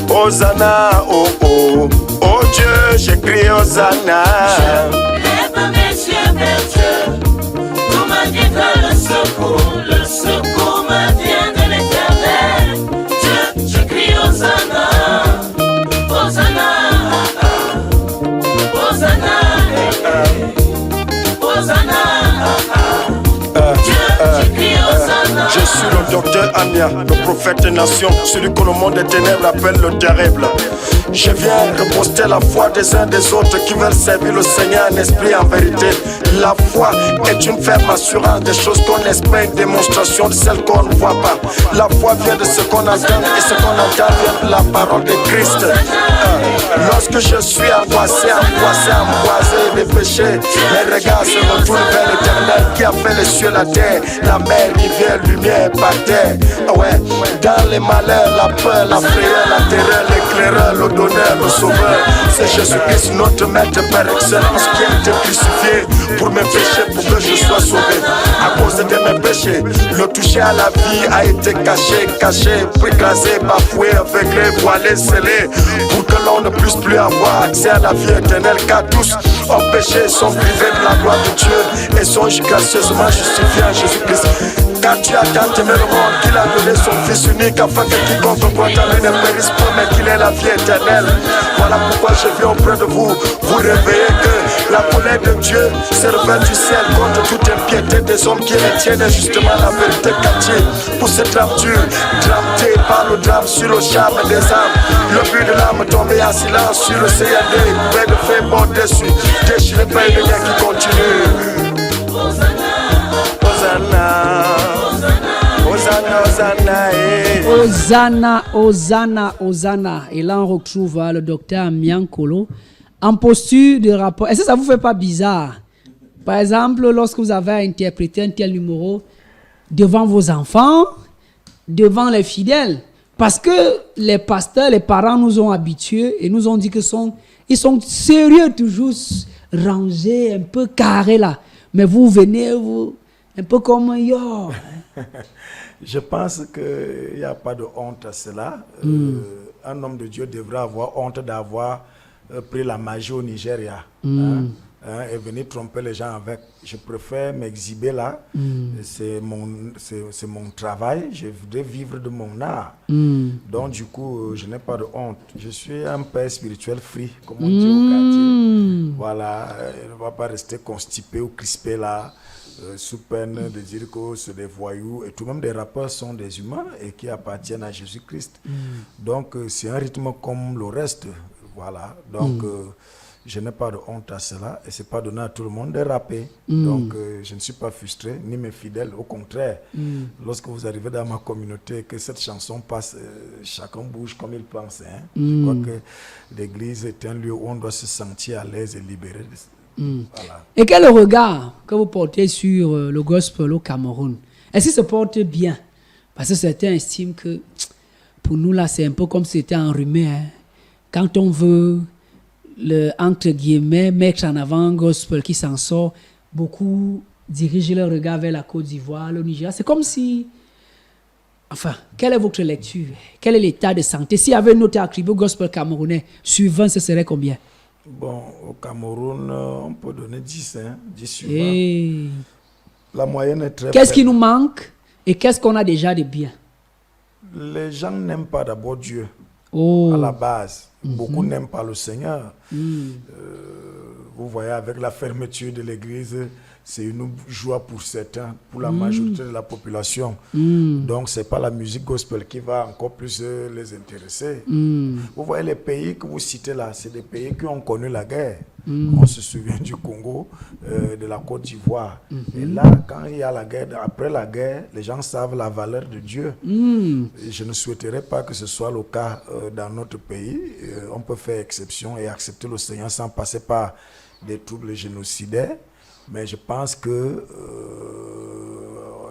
Hosanna, oh oh, oh Dieu, j'écris Hosanna. Lève mes yeux vers Dieu, tout m'indiquera le secours me vient de l'Éternel. Dieu, je crie Hosanna, Hosanna, Hosanna, Hosanna, Dieu, je crie Hosanna. Je suis le docteur Amia, le prophète des nations, celui que le monde des ténèbres appelle le terrible. Je viens reposter la foi des uns des autres qui veulent servir le Seigneur en esprit et en vérité. La foi est une ferme assurance des choses qu'on espère, une démonstration de celles qu'on ne voit pas. La foi vient de ce qu'on entend et ce qu'on entend vient de la parole de Christ. Lorsque je suis angoissé des péchés, mes regards se retournent vers l'Éternel qui a fait les cieux et la terre, la mer, rivière, lumière, par terre. Ah ouais, dans les malheurs, la peur, la frayeur, la terreur, l'éclaireur, le donneur, le sauveur. C'est Jésus-Christ, notre maître par excellence, qui a été crucifié pour mes péchés, pour que je sois sauvé. À cause de mes péchés, le toucher à la vie a été caché, pris, classé, bafoué, aveuglé, voilé, scellé, pour que l'on ne puisse plus avoir accès à la vie éternelle, car tous ont péché, sont privés de la gloire de Dieu et sont gracieusement justifiés en Jésus-Christ. Car tu as tant aimé le monde qu'il a donné son Fils unique afin que quiconque croit en lui ne périsse pas, mais qu'il ait la vie éternelle. Voilà pourquoi je viens auprès de vous, vous réveiller que la colère de Dieu s'est revêtue du ciel contre toute impiété des hommes qui retiennent justement la vérité cachée. Pour ce drame dur, dramaté par le drame sur le charme des âmes. Le but de l'âme tombé en silence sur le CND, près de faire bon dessus, déchiré par une lumière qui continue. Hosanna. Et là, on retrouve le docteur Miankolo en posture de rapport. Est-ce que ça vous fait pas bizarre? Par exemple, lorsque vous avez interprété un tel numéro devant vos enfants, devant les fidèles, parce que les pasteurs, les parents nous ont habitués et nous ont dit qu'ils sont sérieux, toujours rangés, un peu carrés là. Mais vous venez, vous, un peu comme yo. Je pense qu'il n'y a pas de honte à cela. Un homme de Dieu devrait avoir honte d'avoir pris la magie au Nigeria et venir tromper les gens avec. Je préfère m'exhiber là. C'est mon travail. Je voudrais vivre de mon art. Donc du coup, je n'ai pas de honte. Je suis un père spirituel free, comme on dit au quartier. Voilà, il ne va pas rester constipé ou crispé là. Sous peine de dire que c'est des voyous et tout, même des rappeurs sont des humains et qui appartiennent à Jésus-Christ. Donc c'est un rythme comme le reste, voilà. Donc je n'ai pas de honte à cela et c'est pas donné à tout le monde de rapper. Donc je ne suis pas frustré ni mes fidèles, au contraire. Lorsque vous arrivez dans ma communauté et que cette chanson passe, chacun bouge comme il pense. Je crois que l'église est un lieu où on doit se sentir à l'aise et libéré. Voilà. Et quel est le regard que vous portez sur le gospel au Cameroun? Est-ce qu'il se porte bien? Parce que certains estiment que pour nous là c'est un peu comme si c'était enrhumé. Quand on veut entre guillemets mettre en avant un gospel qui s'en sort, beaucoup dirigent leur regard vers la Côte d'Ivoire, le Nigeria. C'est comme si... Enfin, quelle est votre lecture? Quel est l'état de santé? S'il y avait une autre attribut gospel camerounais, suivant, ce serait combien? Bon, au Cameroun, on peut donner 10, 10 sur 20. La moyenne est très Qu'est-ce qui nous manque et qu'est-ce qu'on a déjà de bien? Les gens n'aiment pas d'abord Dieu, à la base. Beaucoup n'aiment pas le Seigneur. Vous voyez, avec la fermeture de l'église, c'est une joie pour certains, pour la majorité de la population. Donc, ce n'est pas la musique gospel qui va encore plus les intéresser. Vous voyez, les pays que vous citez là, c'est des pays qui ont connu la guerre. On se souvient du Congo, de la Côte d'Ivoire. Et là, quand il y a la guerre, après la guerre, les gens savent la valeur de Dieu. Et je ne souhaiterais pas que ce soit le cas dans notre pays. On peut faire exception et accepter le Seigneur sans passer par des troubles génocidaires. Mais je pense que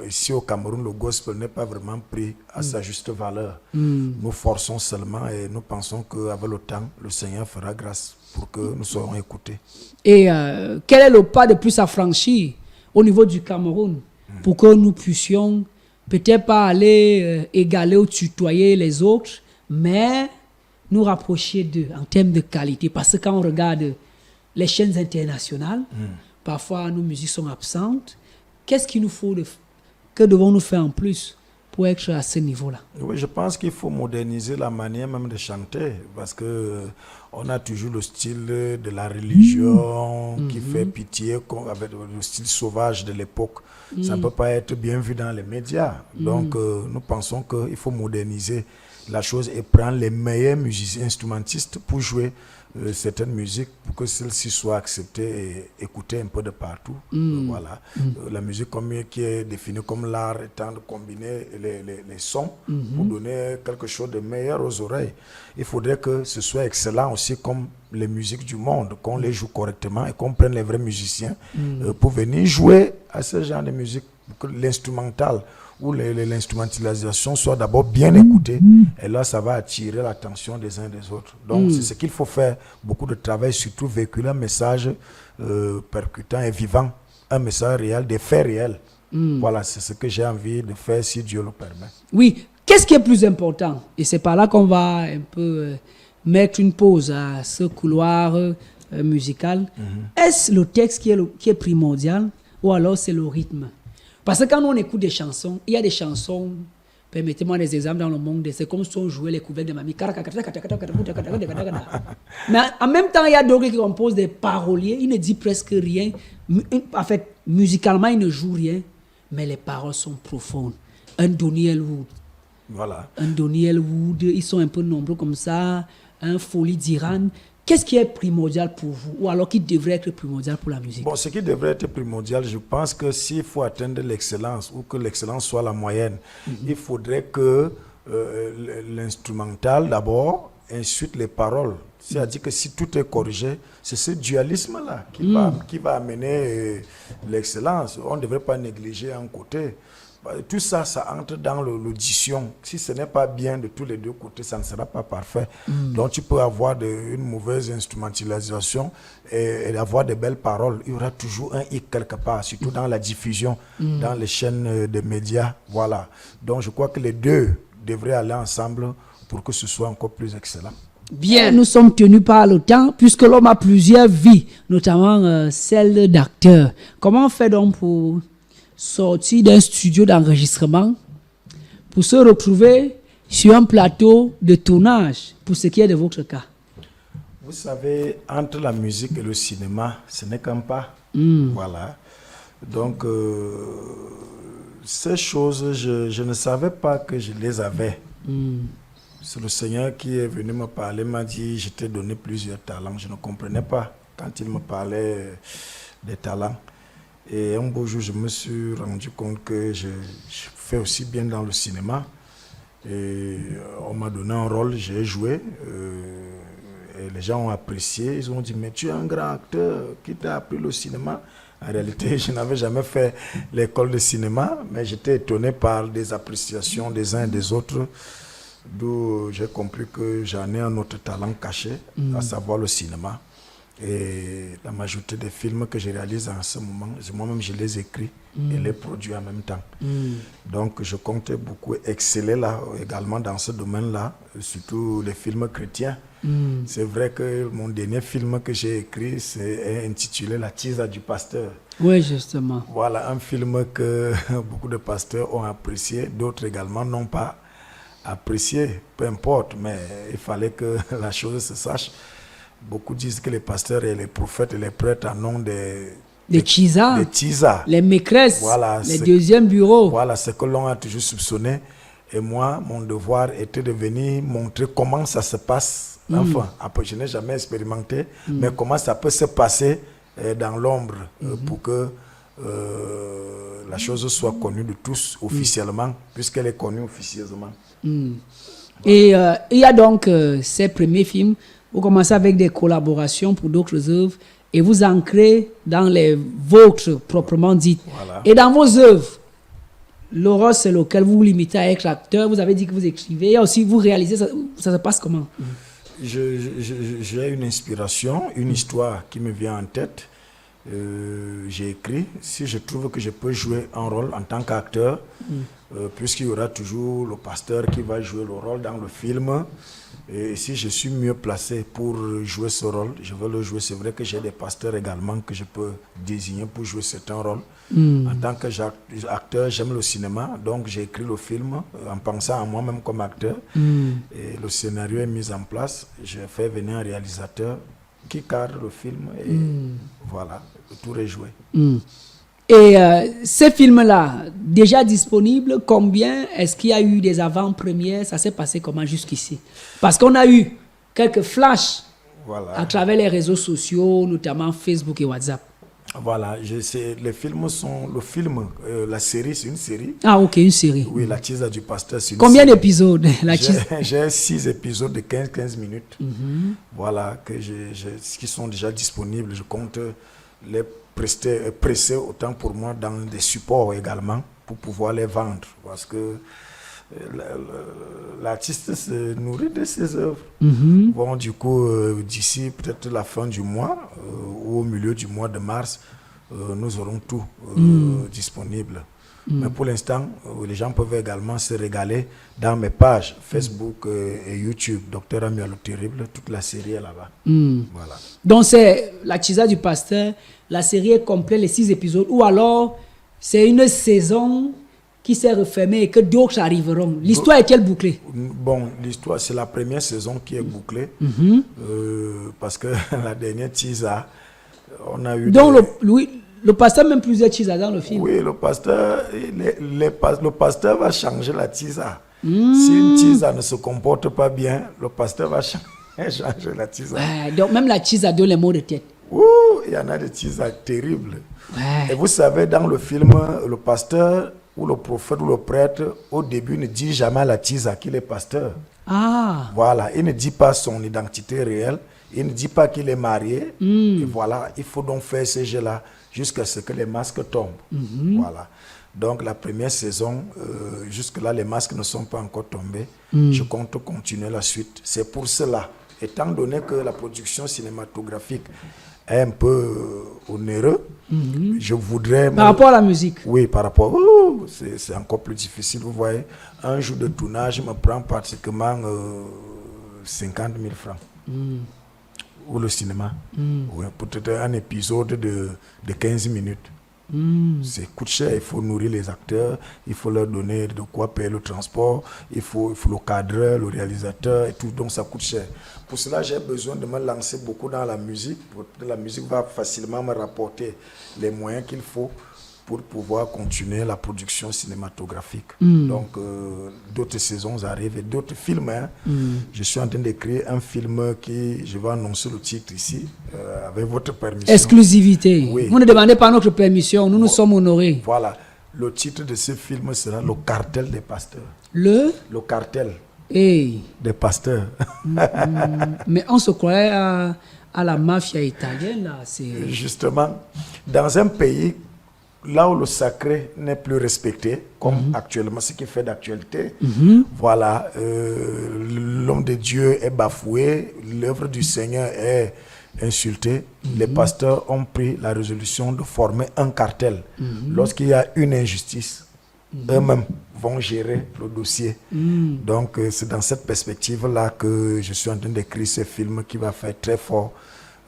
ici au Cameroun, le gospel n'est pas vraiment pris à sa juste valeur. Nous forçons seulement et nous pensons qu'avec le temps, le Seigneur fera grâce pour que nous soyons écoutés. Et quel est le pas de plus à franchir au niveau du Cameroun pour que nous puissions peut-être pas aller égaler ou tutoyer les autres, mais nous rapprocher d'eux en termes de qualité? Parce que quand on regarde les chaînes internationales, parfois nos musiques sont absentes. Qu'est-ce qu'il nous faut que devons-nous faire en plus pour être à ce niveau-là? Oui, je pense qu'il faut moderniser la manière même de chanter parce que on a toujours le style de la religion qui fait pitié avec le style sauvage de l'époque. Ça ne peut pas être bien vu dans les médias. Donc, nous pensons qu'il faut moderniser la chose et prendre les meilleurs musiciens instrumentistes pour jouer certaines musiques pour que celles-ci soient acceptées et écoutées un peu de partout. Voilà. La musique qui est définie comme l'art étant de combiner les sons pour donner quelque chose de meilleur aux oreilles. Il faudrait que ce soit excellent aussi comme les musiques du monde, qu'on les joue correctement et qu'on prenne les vrais musiciens pour venir jouer à ce genre de musique, l'instrumental, où l'instrumentalisation soit d'abord bien écoutée, et là ça va attirer l'attention des uns des autres. Donc c'est ce qu'il faut faire, beaucoup de travail, surtout véhiculer un message percutant et vivant, un message réel, des faits réels. Voilà, c'est ce que j'ai envie de faire si Dieu le permet. Oui, qu'est-ce qui est plus important? Et c'est par là qu'on va un peu mettre une pause à ce couloir musical. Est-ce le texte qui est primordial ou alors c'est le rythme? Parce que quand on écoute des chansons, il y a des chansons, permettez-moi des exemples dans le monde, c'est comme si on jouait les couverts de mamie. Mais en même temps, il y a d'autres qui composent des paroliers, ils ne disent presque rien. En fait, musicalement, ils ne jouent rien, mais les paroles sont profondes. Un Donny Elwood. Voilà. Un Donny Elwood, ils sont un peu nombreux comme ça. Un Folie d'Iran. Qu'est-ce qui est primordial pour vous, ou alors qui devrait être primordial pour la musique? Bon, ce qui devrait être primordial, je pense que s'il faut atteindre l'excellence, ou que l'excellence soit la moyenne, il faudrait que l'instrumental d'abord, ensuite les paroles. C'est-à-dire que si tout est corrigé, c'est ce dualisme-là qui va amener l'excellence. On ne devrait pas négliger un côté. Tout ça, ça entre dans l'audition. Si ce n'est pas bien de tous les deux côtés, ça ne sera pas parfait. Donc tu peux avoir une mauvaise instrumentalisation et avoir de belles paroles. Il y aura toujours un hic quelque part, surtout dans la diffusion, dans les chaînes de médias. Voilà. Donc je crois que les deux devraient aller ensemble pour que ce soit encore plus excellent. Bien, nous sommes tenus par le temps, puisque l'homme a plusieurs vies, notamment celle d'acteur. Comment on fait donc pour sortir d'un studio d'enregistrement pour se retrouver sur un plateau de tournage, pour ce qui est de votre cas? Vous savez, entre la musique et le cinéma, ce n'est qu'un pas. Voilà. Donc, ces choses, je ne savais pas que je les avais. C'est le Seigneur qui est venu me parler, m'a dit, je t'ai donné plusieurs talents. Je ne comprenais pas quand il me parlait des talents. Et un beau jour, je me suis rendu compte que je fais aussi bien dans le cinéma. Et on m'a donné un rôle, j'ai joué. Et les gens ont apprécié. Ils ont dit, mais tu es un grand acteur qui t'a appris le cinéma. En réalité, je n'avais jamais fait l'école de cinéma, mais j'étais étonné par des appréciations des uns et des autres. D'où j'ai compris que j'en ai un autre talent caché, à savoir le cinéma. Et la majorité des films que je réalise en ce moment, moi-même je les écris et les produis en même temps. Donc je compte beaucoup exceller là également dans ce domaine-là, surtout les films chrétiens. C'est vrai que mon dernier film que j'ai écrit est intitulé La Tisa du pasteur. Oui, justement. Voilà un film que beaucoup de pasteurs ont apprécié, d'autres également n'ont pas apprécié, peu importe, mais il fallait que la chose se sache. Beaucoup disent que les pasteurs et les prophètes et les prêtres en ont des tisas, les maîtresses, voilà, les deuxièmes bureaux. Voilà ce que l'on a toujours soupçonné. Et moi, mon devoir était de venir montrer comment ça se passe. Enfin, après, je n'ai jamais expérimenté, mais comment ça peut se passer dans l'ombre pour que la chose soit connue de tous officiellement, puisqu'elle est connue officieusement. Et il y a donc ces premiers films. Vous commencez avec des collaborations pour d'autres œuvres et vous ancrez dans les vôtres proprement dites. Voilà. Et dans vos œuvres, le rôle c'est lequel vous vous limitez à être acteur. Vous avez dit que vous écrivez. Et aussi vous réalisez, ça se passe comment? J'ai une inspiration, une histoire qui me vient en tête. J'ai écrit. Si je trouve que je peux jouer un rôle en tant qu'acteur, puisqu'il y aura toujours le pasteur qui va jouer le rôle dans le film. Et si je suis mieux placé pour jouer ce rôle, je veux le jouer. C'est vrai que j'ai des pasteurs également que je peux désigner pour jouer certains rôles. En tant qu'acteur, j'aime le cinéma, donc j'ai écrit le film en pensant à moi-même comme acteur. Et le scénario est mis en place. J'ai fait venir un réalisateur qui cadre le film et voilà, le tour est joué. Et ces films-là, déjà disponibles, combien est-ce qu'il y a eu des avant-premières? Ça s'est passé comment jusqu'ici? Parce qu'on a eu quelques flashs à travers les réseaux sociaux, notamment Facebook et WhatsApp. Voilà, les films sont... la série, c'est une série. Ah, ok, une série. Oui, La Tisa du pasteur, c'est une Combien série. D'épisodes? J'ai 6 épisodes de 15 minutes. Voilà, qui sont déjà disponibles. Je compte les presser autant pour moi dans des supports également, pour pouvoir les vendre. Parce que l'artiste se nourrit de ses œuvres. Bon, du coup, d'ici peut-être la fin du mois ou au milieu du mois de mars, nous aurons tout disponible. Mais pour l'instant, les gens peuvent également se régaler dans mes pages Facebook et YouTube. Docteur Amialo Terrible, toute la série est là-bas. Voilà. Donc c'est la Tchisa du pasteur, la série est complète, les 6 épisodes, ou alors c'est une saison qui s'est refermée et que d'autres arriveront. L'histoire est-elle bouclée? Bon, l'histoire, c'est la première saison qui est bouclée. Parce que la dernière Tchisa, on a eu... Donc le pasteur même plusieurs Tchisa dans le film. Oui, le pasteur, le pasteur va changer la Tchisa. Si une Tchisa ne se comporte pas bien, le pasteur va changer la Tchisa. Ouais, donc même la Tchisa donne les mots de tête. Ouh, il y en a des Tchisa terribles. Ouais. Et vous savez, dans le film, le pasteur ou le prophète ou le prêtre, au début, ne dit jamais à la Tchisa qu'il est pasteur. Ah. Voilà, il ne dit pas son identité réelle, il ne dit pas qu'il est marié. Et voilà, il faut donc faire ce jeu-là jusqu'à ce que les masques tombent. Voilà. Donc la première saison, jusque-là, les masques ne sont pas encore tombés. Je compte continuer la suite. C'est pour cela, étant donné que la production cinématographique est un peu onéreux, je voudrais... Par rapport à la musique? Oui, par rapport... c'est encore plus difficile, vous voyez. Un jour de tournage me prend pratiquement 50 000 francs. Ou le cinéma. Ouais, peut-être un épisode de 15 minutes. C'est coûte cher, il faut nourrir les acteurs, il faut leur donner de quoi payer le transport, il faut le cadreur, le réalisateur et tout, donc ça coûte cher. Pour cela, j'ai besoin de me lancer beaucoup dans la musique. La musique va facilement me rapporter les moyens qu'il faut pour pouvoir continuer la production cinématographique. Donc, d'autres saisons arrivent et d'autres films. Hein. Je suis en train d'écrire un film qui, je vais annoncer le titre ici, avec votre permission. Exclusivité. Oui. Vous ne demandez pas notre permission, nous sommes honorés. Voilà. Le titre de ce film sera Le cartel des pasteurs. Le cartel des pasteurs. Mais on se croirait à la mafia italienne, là. Justement, dans un pays là où le sacré n'est plus respecté, comme actuellement, ce qui fait d'actualité, voilà, l'homme de Dieu est bafoué, l'œuvre du Seigneur est insultée. Les pasteurs ont pris la résolution de former un cartel. Lorsqu'il y a une injustice, eux-mêmes vont gérer le dossier. Donc, c'est dans cette perspective-là que je suis en train d'écrire ce film qui va faire très fort,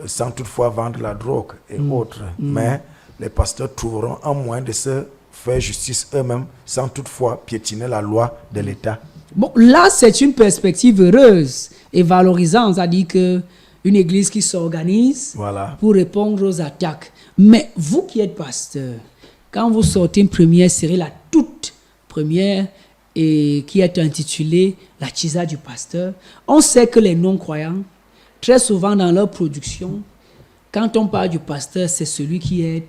sans toutefois vendre la drogue et autres. Mais les pasteurs trouveront un moyen de se faire justice eux-mêmes sans toutefois piétiner la loi de l'État. Bon, là, c'est une perspective heureuse et valorisante, c'est-à-dire qu'une église qui s'organise pour répondre aux attaques. Mais vous qui êtes pasteur, quand vous sortez une première série, la toute première, et qui est intitulée La Tchisa du pasteur, on sait que les non-croyants, très souvent dans leur production, quand on parle du pasteur, c'est celui qui est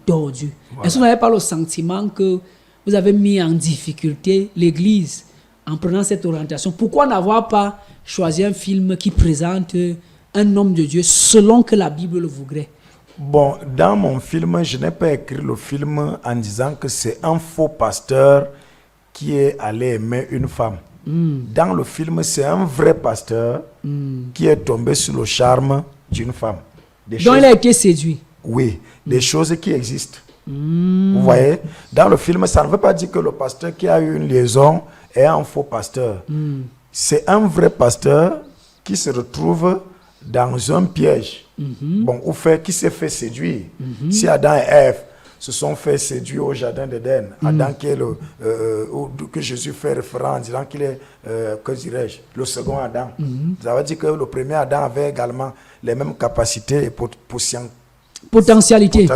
tordu. Est-ce que vous n'avez pas le sentiment que vous avez mis en difficulté l'Église en prenant cette orientation? Pourquoi n'avoir pas choisi un film qui présente un homme de Dieu selon que la Bible le voudrait? Bon, dans mon film, je n'ai pas écrit le film en disant que c'est un faux pasteur qui est allé aimer une femme. Dans le film, c'est un vrai pasteur qui est tombé sur le charme d'une femme. Donc il a été séduit. Oui, des choses qui existent. Vous voyez, dans le film, ça ne veut pas dire que le pasteur qui a eu une liaison est un faux pasteur. C'est un vrai pasteur qui se retrouve dans un piège, bon, qui s'est fait séduire. Si Adam et Ève se sont fait séduire au jardin d'Éden, Adam qui est que Jésus fait référence en disant qu'il est, que dirais-je, le second Adam. Ça veut dire que le premier Adam avait également les mêmes capacités et potentialités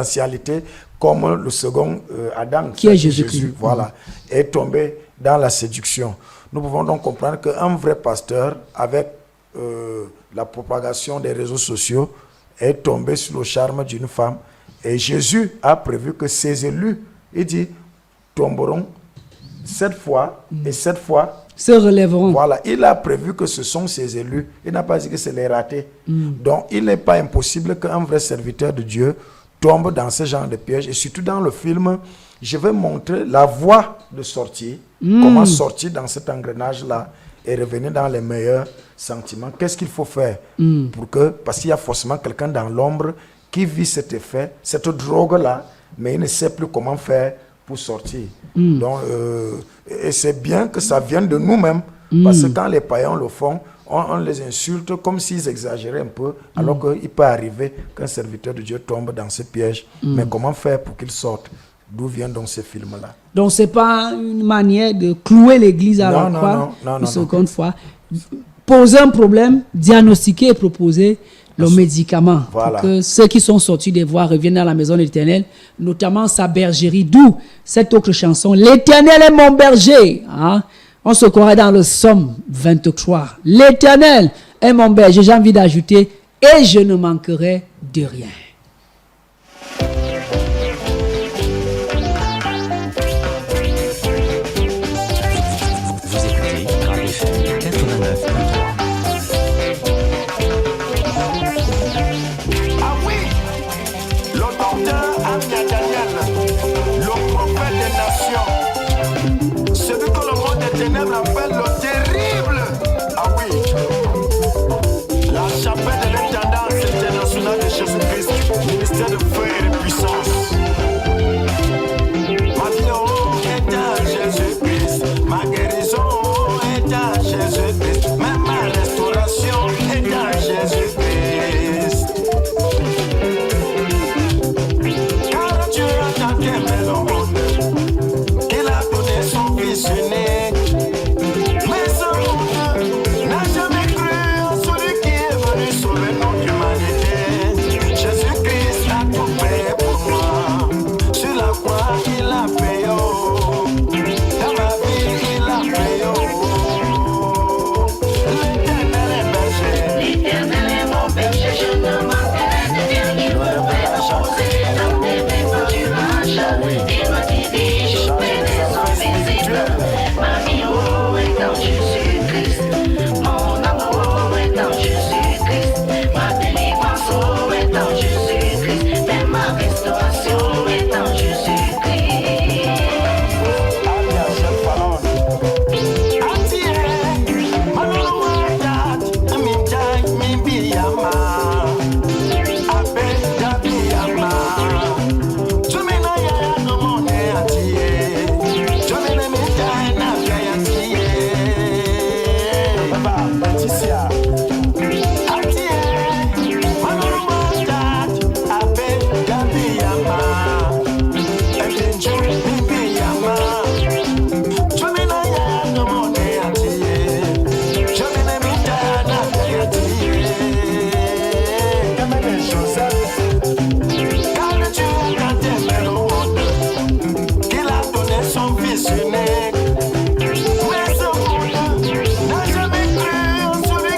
comme le second Adam, qui est Jésus. Voilà, est tombé dans la séduction. Nous pouvons donc comprendre qu'un vrai pasteur, avec la propagation des réseaux sociaux, est tombé sur le charme d'une femme. Et Jésus a prévu que ses élus, il dit, tomberont 7 fois et 7 fois se relèveront. Voilà, il a prévu que ce sont ses élus. Il n'a pas dit que c'est les ratés. Donc, il n'est pas impossible qu'un vrai serviteur de Dieu tombe dans ce genre de piège. Et surtout dans le film, je vais montrer la voie de sortie, comment sortir dans cet engrenage-là et revenir dans les meilleurs sentiments. Qu'est-ce qu'il faut faire parce qu'il y a forcément quelqu'un dans l'ombre qui vit cet effet, cette drogue-là, mais il ne sait plus comment faire pour sortir. Donc, et c'est bien que ça vienne de nous-mêmes, parce que quand les païens le font, on les insulte comme s'ils exagéraient un peu, alors qu'il peut arriver qu'un serviteur de Dieu tombe dans ce piège. Mais comment faire pour qu'il sorte? D'où vient donc ce film-là? Donc, ce n'est pas une manière de clouer l'église à la croix, une seconde fois. Poser un problème, diagnostiquer et proposer le médicament. Voilà. Pour que ceux qui sont sortis des voies reviennent à la maison de l'Éternel, notamment sa bergerie. D'où cette autre chanson, l'Éternel est mon berger. Hein? On se croirait dans le Psaume 23. L'Éternel est mon berger. J'ai envie d'ajouter, et je ne manquerai de rien. Vous écoutez Radio FM 89.3. Ah oui, le docteur Amia Daniel, le prophète des nations, celui que le monde des ténèbres appelle le terrible. Ah oui, la chapelle de l'intendance internationale de Jésus-Christ, ministère de feu et de puissance. Ma vie est à Jésus-Christ, ma guérison est à Jésus-Christ, même ma restauration est à Jésus-Christ. Car Dieu a tant aimé le monde qu'il a donné son fils unique. Mais ce monde n'a jamais cru en celui qui est venu sauver notre humanité. Jésus-Christ a tout payé pour moi. Sur la croix, il a payé. Dans ma vie, il a payé. L'Éternel est berger. L'Éternel est mon berger, je ne manquerai de rien. Il me fait reposer dans des verts pâturages. Il me dirige vers les eaux paisibles. Ma vie est en Jésus-Christ. Mon amour est en Jésus-Christ. Ma délivrance est en Jésus-Christ. Même ma restauration est en Jésus-Christ. Amia Shelfalon. Atie, Manolo Wadat, Minjai, Mibiyama. Abe, Dabiyama. Jumina Yaya, no Mone, Atie. Jumina Minjai, Nafia, Atie. Baba, Baticia. Atie, Manolo Wadat, Abe, Dabiyama. Ebenjo, Mibiyama. Jumina Yaya, no Mone, Atie. Jumina Minjai, Nafia, Atie. Kamene Joseph. Car Dieu a tant aimé le monde qu'il a donné son fils unique. Mais ce monde n'a jamais cru en celui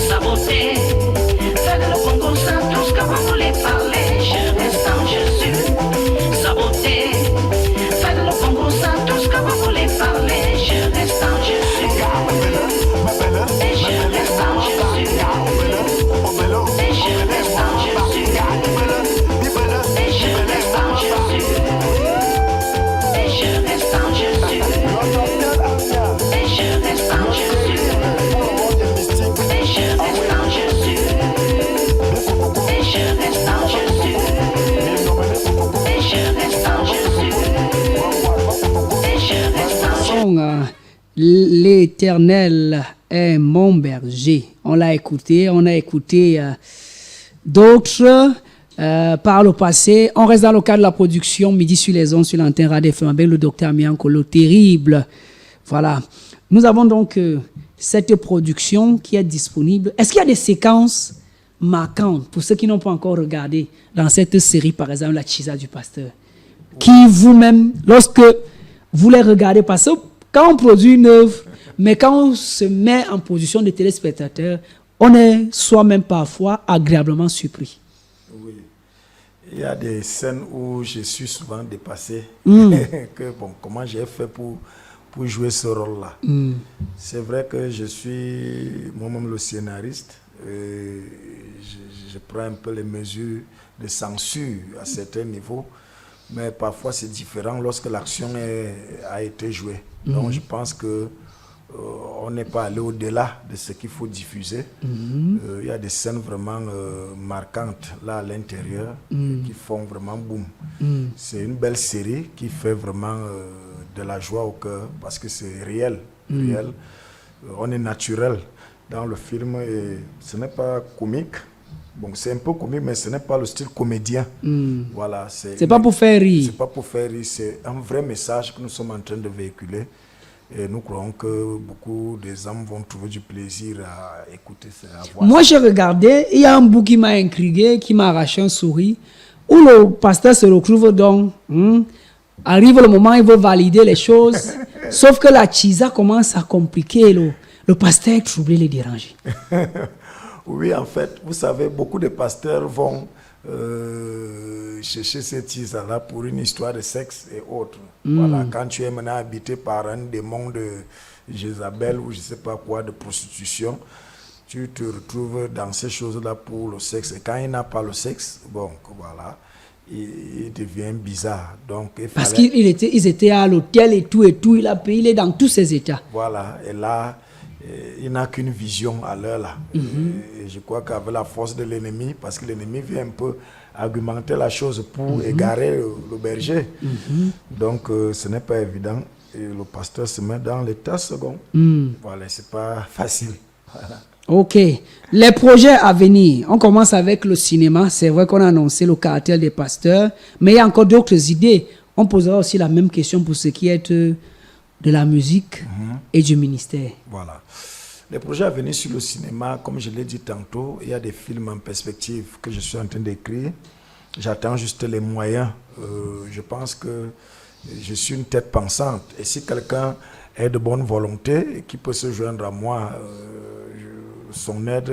Saboté, fais de le Congo sans tous comme on voulait parler, je reste en Jésus. Saboté, fais de le Congo sans tous comme on voulait parler, je reste en Jésus. Et je reste en Jésus. Et je reste en Jésus. Et je reste en Jésus. Et je reste en Jésus. Et je reste en Jésus. Et je reste en Jésus. Et je reste en Jésus. Et je reste en Jésus. Et je reste en Jésus. L'Éternel est mon berger. On l'a écouté, on a écouté d'autres par le passé. On reste dans le cadre de la production Midi sur les ondes sur l'antenne Radio FM avec le docteur Miankolo, terrible. Voilà. Nous avons donc cette production qui est disponible. Est-ce qu'il y a des séquences marquantes pour ceux qui n'ont pas encore regardé dans cette série, par exemple, La Chisa du Pasteur, qui vous-même, lorsque vous les regardez, parce que quand on produit une œuvre, mais quand on se met en position de téléspectateur, on est soi-même parfois agréablement surpris. Oui. Il y a des scènes où je suis souvent dépassé. Que, bon, comment j'ai fait pour jouer ce rôle-là. C'est vrai que je suis moi-même le scénariste. Je prends un peu les mesures de censure à certains niveaux. Mais parfois c'est différent lorsque l'action a été jouée. Donc je pense que on n'est pas allé au-delà de ce qu'il faut diffuser. Il y a des scènes vraiment marquantes là à l'intérieur qui font vraiment boum. C'est une belle série qui fait vraiment de la joie au cœur parce que c'est réel. On est naturel dans le film et ce n'est pas comique. Bon, c'est un peu comique, mais ce n'est pas le style comédien. Voilà, c'est pas pour faire rire. C'est pas pour faire rire, c'est un vrai message que nous sommes en train de véhiculer. Et nous croyons que beaucoup des hommes vont trouver du plaisir à écouter ça. Moi, j'ai regardé, il y a un bout qui m'a intrigué, qui m'a arraché un sourire, où le pasteur se retrouve donc, arrive le moment où il veut valider les choses, sauf que la chisa commence à compliquer, le pasteur est troublé, il est dérangé. Oui, en fait, vous savez, beaucoup de pasteurs vont chercher cette chisa-là pour une histoire de sexe et autres. Voilà, quand tu es maintenant habité par un démon de Jézabel ou je ne sais pas quoi, de prostitution, tu te retrouves dans ces choses-là pour le sexe. Et quand il n'a pas le sexe, bon, voilà, il devient bizarre. Donc, parce qu'ils étaient à l'hôtel et tout, il a payé, il est dans tous ces états. Voilà, et là, il n'a qu'une vision à l'heure là. Et je crois qu'avec la force de l'ennemi, parce que l'ennemi vient un peu argumenter la chose pour égarer le berger. Donc ce n'est pas évident. Et le pasteur se met dans l'état second. Voilà, c'est pas facile. Voilà. Ok. Les projets à venir, on commence avec le cinéma. C'est vrai qu'on a annoncé le cartel des pasteurs, mais il y a encore d'autres idées. On posera aussi la même question pour ce qui est de la musique et du ministère. Voilà. Les projets à venir sur le cinéma, comme je l'ai dit tantôt, il y a des films en perspective que je suis en train d'écrire. J'attends juste les moyens. Je pense que je suis une tête pensante. Et si quelqu'un est de bonne volonté et qui peut se joindre à moi, son aide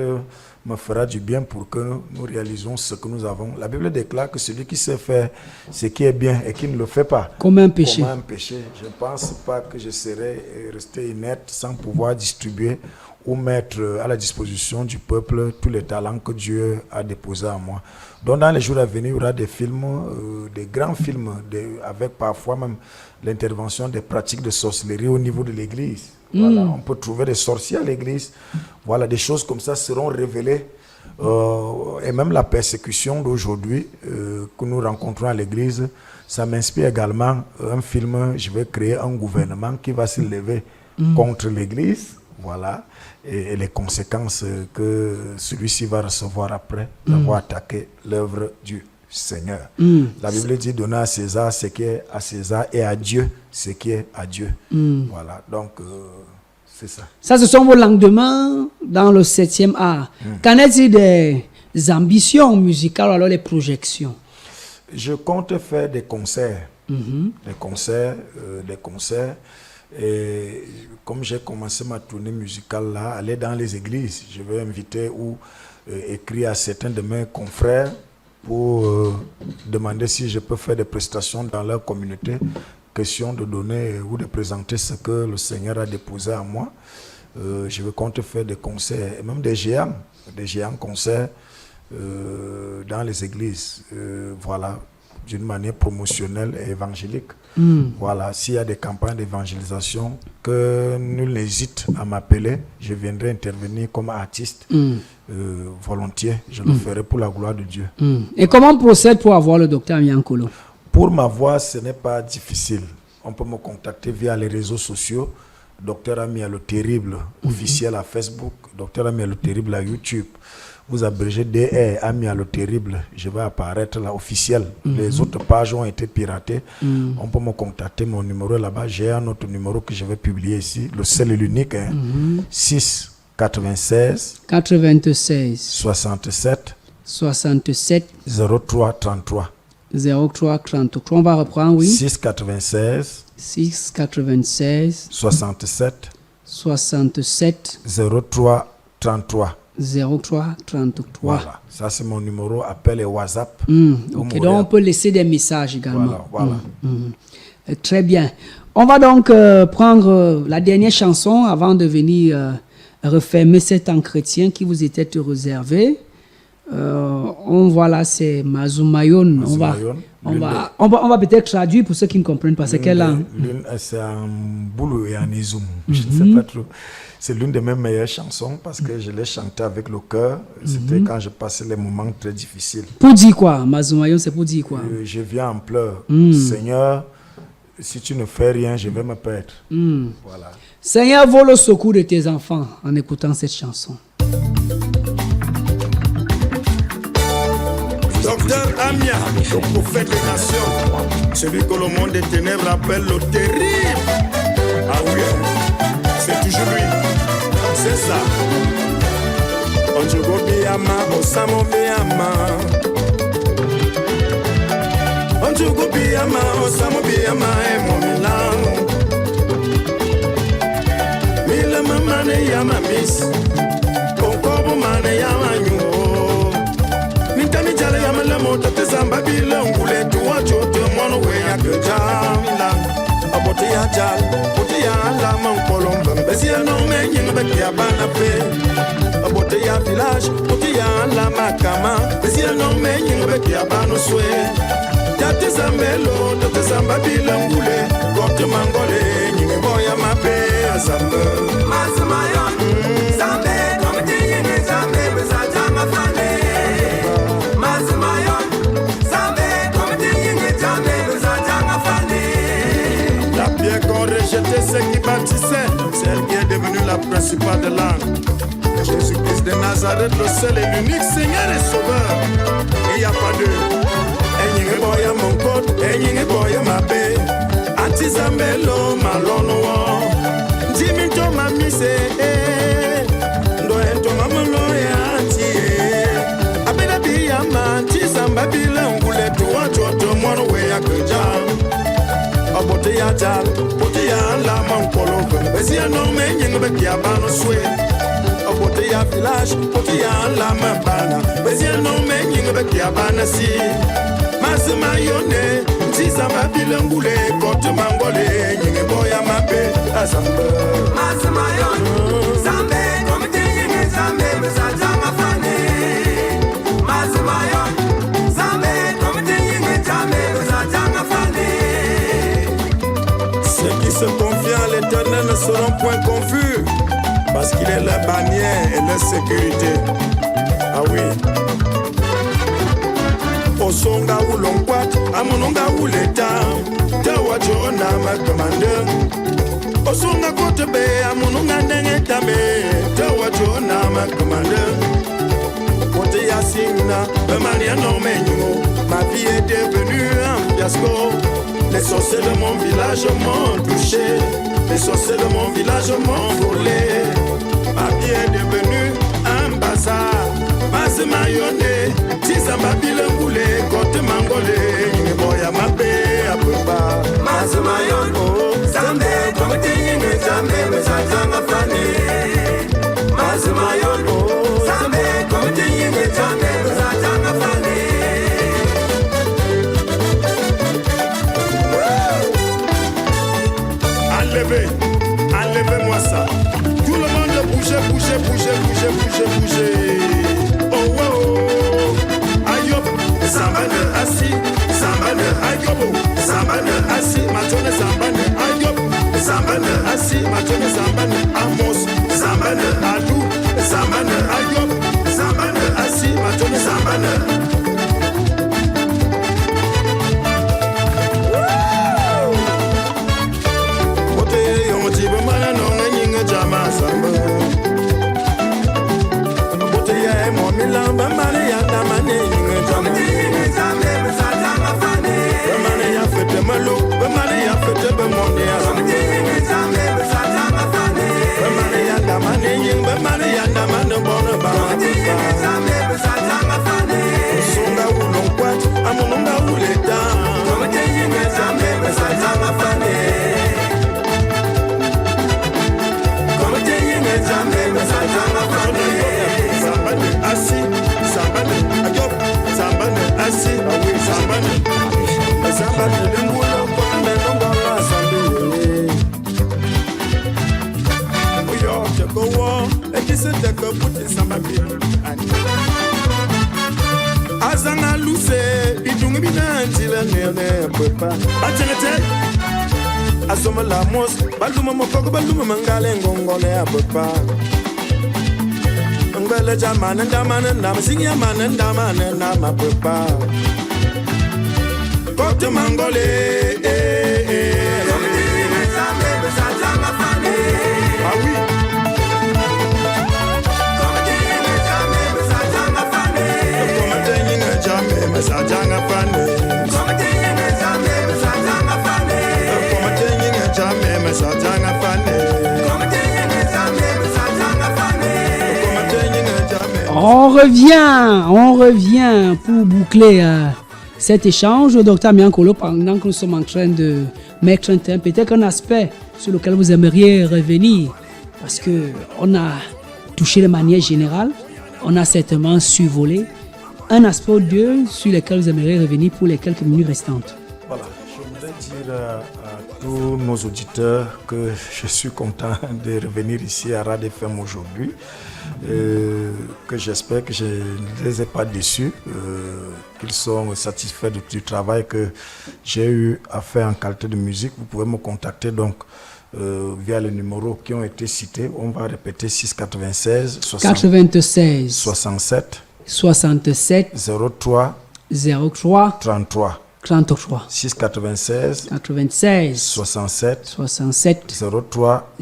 me fera du bien pour que nous réalisons ce que nous avons. La Bible déclare que celui qui sait faire ce qui est bien et qui ne le fait pas, comme un péché. Comme un péché. Je ne pense pas que je serai resté inerte sans pouvoir distribuer ou mettre à la disposition du peuple tous les talents que Dieu a déposés en moi. Donc dans les jours à venir, il y aura des films, des grands films, avec parfois même l'intervention des pratiques de sorcellerie au niveau de l'église. Voilà, on peut trouver des sorciers à l'église. Voilà, des choses comme ça seront révélées. Et même la persécution d'aujourd'hui que nous rencontrons à l'église, ça m'inspire également un film. Je vais créer un gouvernement qui va se lever contre l'église. Voilà, et les conséquences que celui-ci va recevoir après d'avoir attaqué l'œuvre du Seigneur. La Bible dit donner à César ce qui est à César et à Dieu ce qui est à Dieu. Voilà, donc c'est ça. Ça, ce sont vos lendemains dans le 7e art. Qu'en est-il des ambitions musicales, alors les projections? Je compte faire des concerts des concerts. Et comme j'ai commencé ma tournée musicale là, aller dans les églises, je vais inviter ou écrire à certains de mes confrères pour demander si je peux faire des prestations dans leur communauté. Question de donner ou de présenter ce que le Seigneur a déposé en moi. Je vais compter faire des concerts, et même des géants concerts dans les églises. Voilà, d'une manière promotionnelle et évangélique. Voilà, s'il y a des campagnes d'évangélisation, que nul n'hésite à m'appeler, je viendrai intervenir comme artiste volontiers. Je le ferai pour la gloire de Dieu. Et comment on procède pour avoir le docteur Amiankolo? Pour m'avoir, ce n'est pas difficile. On peut me contacter via les réseaux sociaux. Docteur Amia le Terrible officiel à Facebook, Docteur Amia le Terrible à YouTube. Vous abrégez DR Amia le Terrible, je vais apparaître là officiel. Les autres pages ont été piratées. On peut me contacter, mon numéro est là-bas. J'ai un autre numéro que je vais publier ici, le seul et l'unique, 6 96 67 03 33. 03 33. On va reprendre, oui. 6 96 67 03 33. 03 33. Voilà, ça c'est mon numéro, appel et WhatsApp. Ok, donc on peut laisser des messages également. Voilà. Très bien. On va donc prendre la dernière chanson avant de venir refermer cet entretien qui vous était réservé. On voit là, c'est Mazumayon. On va peut-être traduire pour ceux qui ne comprennent pas. C'est quelle langue? C'est en boulot et en izoum. Je ne sais pas trop. C'est l'une de mes meilleures chansons parce que je l'ai chantée avec le cœur. C'était quand je passais les moments très difficiles. Pour dire quoi? Mazumayon, c'est pour dire quoi? Je viens en pleurs. Seigneur, si tu ne fais rien, je vais me perdre. Voilà. Seigneur, vole au secours de tes enfants en écoutant cette chanson. Docteur Amia, le prophète des nations, celui que le monde des ténèbres appelle le terrible. Ah oui, c'est toujours lui, c'est ça. Onjogo biyama, osamo biyama. Onjogo biyama, osamo biyama, mon milan. Mille mamane yama miss, konkobo mane yama nyuo. Nintami jale yama la mota te zamba bila ngule tuwa chote mono we ya kejamila. Abote ya jal, abote ya la man kolomba. Besi ya no me nyinga beki ya bana pe. Abote ya village, abote ya la makama. Besi ya no me nyinga beki ya bano swe. Tate zambelo, tate zamba bila ngule. Kote mangole, nyinga boya mape azamba. Mazumayon, zambe, komite yingi zambe, beza jama fane. Mazumayon, zambe, komite yingi zambe, beza jama fane. La pierre qu'on rejetait, c'est qui bâtissait, celle qui est devenue la principale de langue. Jésus-Christ de Nazareth, le seul et l'unique Seigneur et Sauveur. Il n'y a pas deux. Enyinge boya mon côte, enyinge boya ma baie. Atizambelo malono. Jiminto mamise, ndoento mamalo ya tie. Abeda biyama, tizamba bilangule tuwa choto mwana we ya kujam. Abote ya jal, bote ya la mankolo. Besi ya no me nyinge beki ya bano swe. Abote ya village, bote ya la mabana. Besi ya no me nyinge beki ya bana si. Mazima yone, tizamba bilangule kote mangole. Nyinge boya mabe, azamba. Mazumayon, zambe, komite yingi zambe, beza jama fane. Mazumayon, zambe, komite yingi zambe, beza jama fane. Ceux qui se confient à l'Éternel ne seront point confus, parce qu'il est leur bannière et leur sécurité. Ah oui. Osonga ou l'onquat, amononga ou l'État, Tawa Jona ma commandeur. Osonga kote be, amononga nenge tame, Tawa Jona ma commandeur. Kote Yassina, le mania non menyo, ma vie est devenue un fiasco. Les sorciers de mon village m'ont touché, les sorciers de mon village m'ont volé. Ma vie est devenue un bazar. Mazima yone, tizamba bilangule, kote mangole, boya mabe apuba. Mazumayon, Zambe, Komating, Zambe, Mazatanga Fane. Mazumayon, Zambe, Komating, Zambe, Mazatanga Fane. Enlevez-moi ça. Tout le monde bougez. Oh, oh, oh. Ayob, Zambane assis, Zambane Ayobo, Zambane assis, Matone Zambane Ayob, Zambane assis, Matone Zambane Amos, Zambane Alou, Zambane Ayob, Zambane assis, Matone Zambane. Azanga luse idungi binanjila nene pepa atenete asoma la mos baluma mokoko baluma mangale ngongole apepa ngale jamana ndamana namsingi amana ndamana nama pepa kote mangole ah oui. On revient pour boucler cet échange, Dr Miankolo, pendant que nous sommes en train de mettre un thème, peut-être un aspect sur lequel vous aimeriez revenir, parce qu'on a touché de manière générale, on a certainement survolé un aspect ou deux sur lequel vous aimeriez revenir pour les quelques minutes restantes. Voilà, je voudrais dire à tous nos auditeurs que je suis content de revenir ici à Radio FM aujourd'hui, que j'espère que je ne les ai pas déçus, qu'ils sont satisfaits du travail que j'ai eu à faire en qualité de musique. Vous pouvez me contacter donc via les numéros qui ont été cités. On va répéter 696 96 67 67 03 33 696 67 03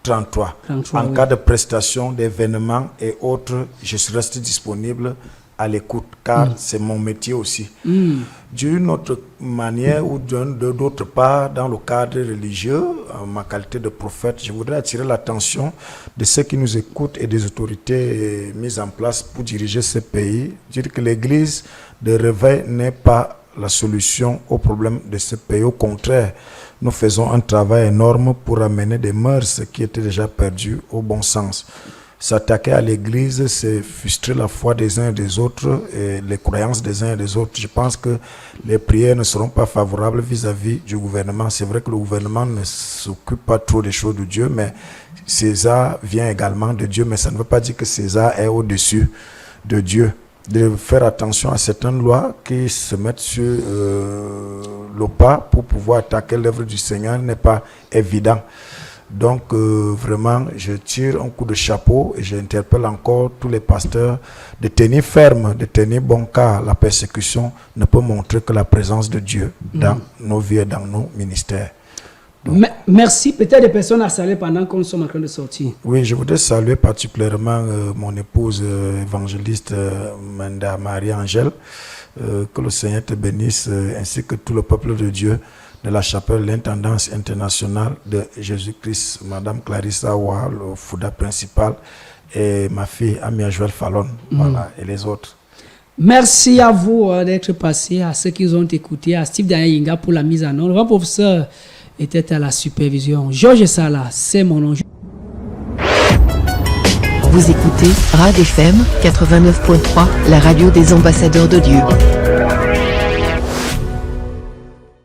33. En cas de prestation, d'événements et autres, je reste disponible à l'écoute car c'est mon métier aussi. D'une autre manière ou d'autre part, dans le cadre religieux, en ma qualité de prophète, je voudrais attirer l'attention de ceux qui nous écoutent et des autorités mises en place pour diriger ce pays. Dire que l'église de réveil n'est pas la solution au problème de ce pays. Au contraire, nous faisons un travail énorme pour amener des mœurs qui étaient déjà perdues au bon sens. S'attaquer à l'église, c'est frustrer la foi des uns et des autres et les croyances des uns et des autres. Je pense que les prières ne seront pas favorables vis-à-vis du gouvernement. C'est vrai que le gouvernement ne s'occupe pas trop des choses de Dieu, mais César vient également de Dieu, mais ça ne veut pas dire que César est au-dessus de Dieu. De faire attention à certaines lois qui se mettent sur le pas pour pouvoir attaquer l'œuvre du Seigneur n'est pas évident. Donc vraiment, je tire un coup de chapeau et j'interpelle encore tous les pasteurs de tenir ferme, de tenir bon, car la persécution ne peut montrer que la présence de Dieu dans nos vies et dans nos ministères. Merci. Peut-être des personnes à saluer pendant qu'on sommes en train de sortir. Oui, je voudrais saluer particulièrement mon épouse évangéliste Manda Marie-Angèle. Que le Seigneur te bénisse, ainsi que tout le peuple de Dieu de la chapelle l'intendance internationale de Jésus-Christ, Madame Clarissa Awa, le Fouda principal, et ma fille Amia Joël Fallon, voilà, et les autres. Merci à vous d'être passés, à ceux qui ont écouté, à Steve Danyinga pour la mise en œuvre. Le professeur était à la supervision. Georges Sala, c'est mon nom. Vous écoutez RAD FM 89.3, la radio des ambassadeurs de Dieu.